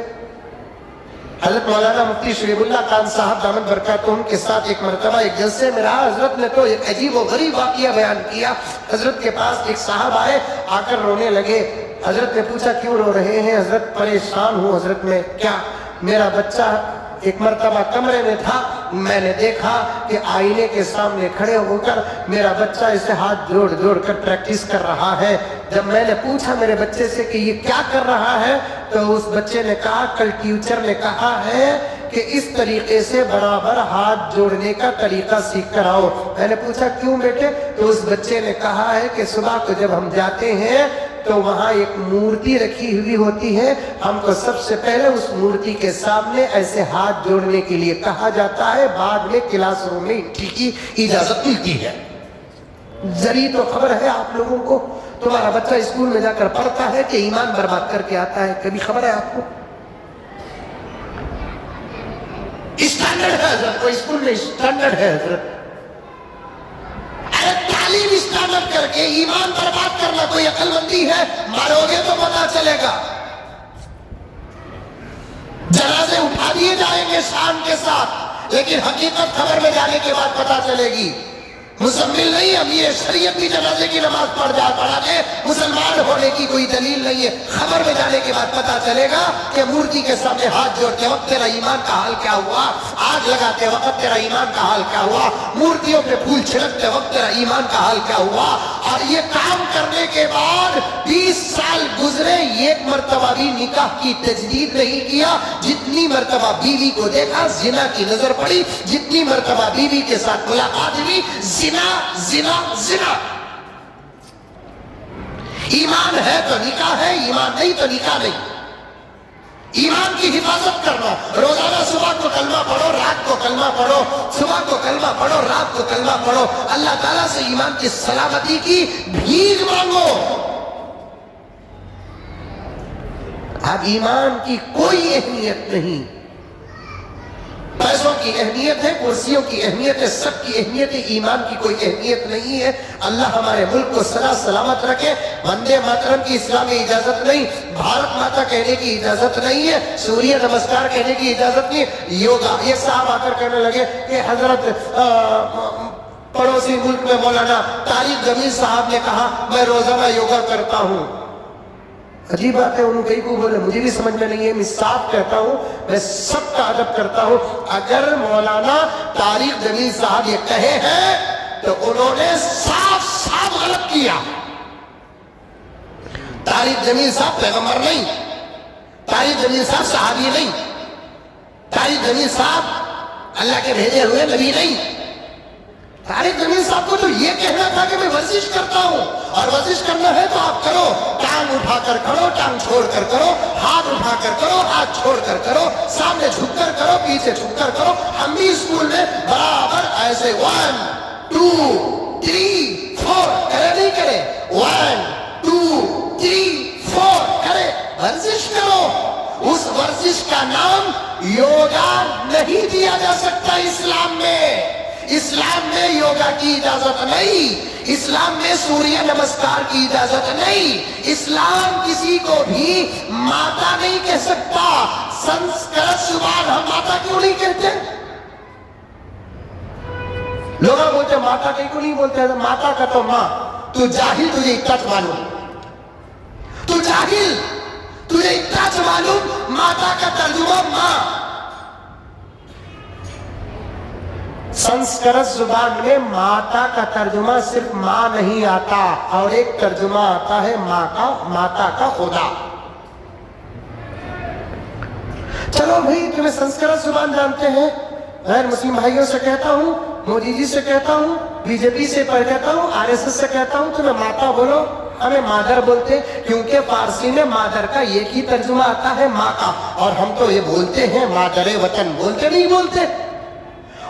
حضرت مولانا مفتی شریف اللہ خان صاحب دامت برکاتہم کے ساتھ ایک مرتبہ ایک جلسے میں رہا. حضرت نے تو ایک عجیب و غریب واقعہ بیان کیا. حضرت کے پاس ایک صاحب آئے، آ کر رونے لگے. حضرت نے پوچھا کیوں رو رہے ہیں؟ حضرت پریشان ہوں حضرت میں. کیا؟ میرا بچہ ایک مرتبہ کمرے میں تھا، میں نے دیکھا کہ آئینے کے سامنے کھڑے ہو کر میرا بچہ اسے ہاتھ جوڑ جوڑ کر پریکٹس کر رہا ہے. جب میں نے پوچھا میرے بچے سے کہ یہ کیا کر رہا ہے تو اس بچے نے کہا کل ٹیچر نے کہا ہے کہ اس طریقے سے برابر ہاتھ جوڑنے کا طریقہ سیکھ کر آؤ. میں نے پوچھا کیوں بیٹے؟ تو اس بچے نے کہا ہے کہ صبح کو جب ہم جاتے ہیں تو وہاں ایک مورتی رکھی ہوئی ہوتی ہے، ہم کو سب سے پہلے اس مورتی کے سامنے ایسے ہاتھ جوڑنے کے لیے کہا جاتا ہے، بعد میں کلاس روم میں انٹری کی اجازت ملتی ہے. ذری تو خبر ہے آپ لوگوں کو، تمہارا بچہ اسکول میں جا کر پڑھتا ہے کہ ایمان برباد کر کے آتا ہے؟ کبھی خبر ہے آپ کو؟ اسٹینڈرڈ ہے حضرت، کوئی اسکول میں اسٹینڈرڈ ہے حضرت. تعلیم اسٹینڈرڈ کر کے ایمان برباد کرنا کوئی عقل مندی ہے؟ مرو گے تو پتا چلے گا. جنازے اٹھا دیے جائیں گے شان کے ساتھ، لیکن حقیقت خبر میں جانے کے بعد پتا چلے گی. مسلمان نہیں ہم، یہ شریعت بھی جنازے کی نماز پڑھا دے، مسلمان ہونے کی کوئی دلیل نہیں ہے. خبر میں جانے کے بعد پتا چلے گا کہ مورتی کے سامنے ہاتھ جوڑتے وقت تیرا ایمان کا حال کیا ہوا، آگ لگاتے وقت تیرا ایمان کا حال کیا ہوا، مورتیوں پہ پھول چھڑکتے وقت تیرا ایمان کا حال کیا ہوا. اور یہ کام کرنے کے بعد 20 سال گزرے، ایک مرتبہ بھی نکاح کی تجدید نہیں کیا. جتنی مرتبہ بیوی کو دیکھا زنا کی نظر پڑی، جتنی مرتبہ بیوی کے ساتھ ملاقات ہوئی زنا زنا زنا. ایمان ہے تو نکاح ہے، ایمان نہیں تو نکاح نہیں. ایمان کی حفاظت کرنا، روزانہ صبح کو کلمہ پڑھو، رات کو کلمہ پڑھو، صبح کو کلمہ پڑھو، رات کو کلمہ پڑھو. اللہ تعالیٰ سے ایمان کی سلامتی کی بھیک مانگو. اب ایمان کی کوئی اہمیت نہیں. پیسوں کی اہمیت ہے، کرسیوں کی اہمیت ہے، سب کی اہمیت ہے، ایمان کی کوئی اہمیت نہیں ہے. اللہ ہمارے ملک کو سدا سلامت رکھے. وندے ماترم کی اسلامی اجازت نہیں، بھارت ماتا کہنے کی اجازت نہیں ہے، سوریہ نمسکار کہنے کی اجازت نہیں. یوگا، یہ صاحب آ کر کہنے لگے کہ حضرت پڑوسی ملک میں مولانا طارق جمیل صاحب نے کہا میں روزانہ یوگا کرتا ہوں. عجیب بات ہے، انہوں کئی کو بولے مجھے بھی سمجھ میں نہیں ہے، میں صاف کہتا ہوں، میں سب کا ادب کرتا ہوں. اگر مولانا طارق جمیل صاحب یہ کہے ہیں تو انہوں نے صاف صاف غلط کیا. طارق جمیل صاحب پیغمبر نہیں، طارق جمیل صاحب صحابی نہیں، طارق جمیل صاحب اللہ کے بھیجے ہوئے نبی نہیں. طارق جمیل صاحب کو تو یہ کہنا تھا کہ میں ورزش کرتا ہوں، اور ورزش کرنا ہے تو آپ کرو، ٹانگ اٹھا کر کرو، ٹانگ چھوڑ کر کرو، ہاتھ اٹھا کر کرو، ہاتھ چھوڑ کر کرو، سامنے جھک کر کرو، پیچھے جھک کر کرو. ہم بھی اسکول میں برابر ایسے 1 2 3 4 کرے نہیں کرے، 1 2 3 4 کرے. ورزش کرو. اس ورزش کا نام یوگا نہیں دیا جا سکتا اسلام میں. اسلام میں یوگا کی اجازت نہیں، اسلام میں سوریہ نمسکار کی اجازت نہیں. اسلام کسی کو بھی ماتا نہیں کہہ سکتا. سنسکرت زبان ہم ماتا کیوں نہیں کہتے؟ لوگ بولتے ماتا کیوں نہیں بولتے؟ ماتا کا تو ماں. تو جاہل، تجھے اتنا معلوم، تو جاہل، تجھے اتنا معلوم ماتا کا ترجمہ ماں. سنسکرت زبان میں ماتا کا ترجمہ صرف ماں نہیں آتا، اور ایک ترجمہ آتا ہے ماں کا، ماتا کا خدا. چلو بھائی تمہیں سنسکرت زبان جانتے ہیں، غیر مسلم بھائیوں سے کہتا ہوں، مودی جی سے کہتا ہوں، بی جے پی سے کہتا ہوں، RSS سے کہتا ہوں، تمہیں ماتا بولو. ہمیں مادر بولتے کیونکہ فارسی میں مادر کا ایک ہی ترجمہ آتا ہے ماں کا، اور ہم تو یہ بولتے ہیں مادر وطن، بولتے نہیں بولتے.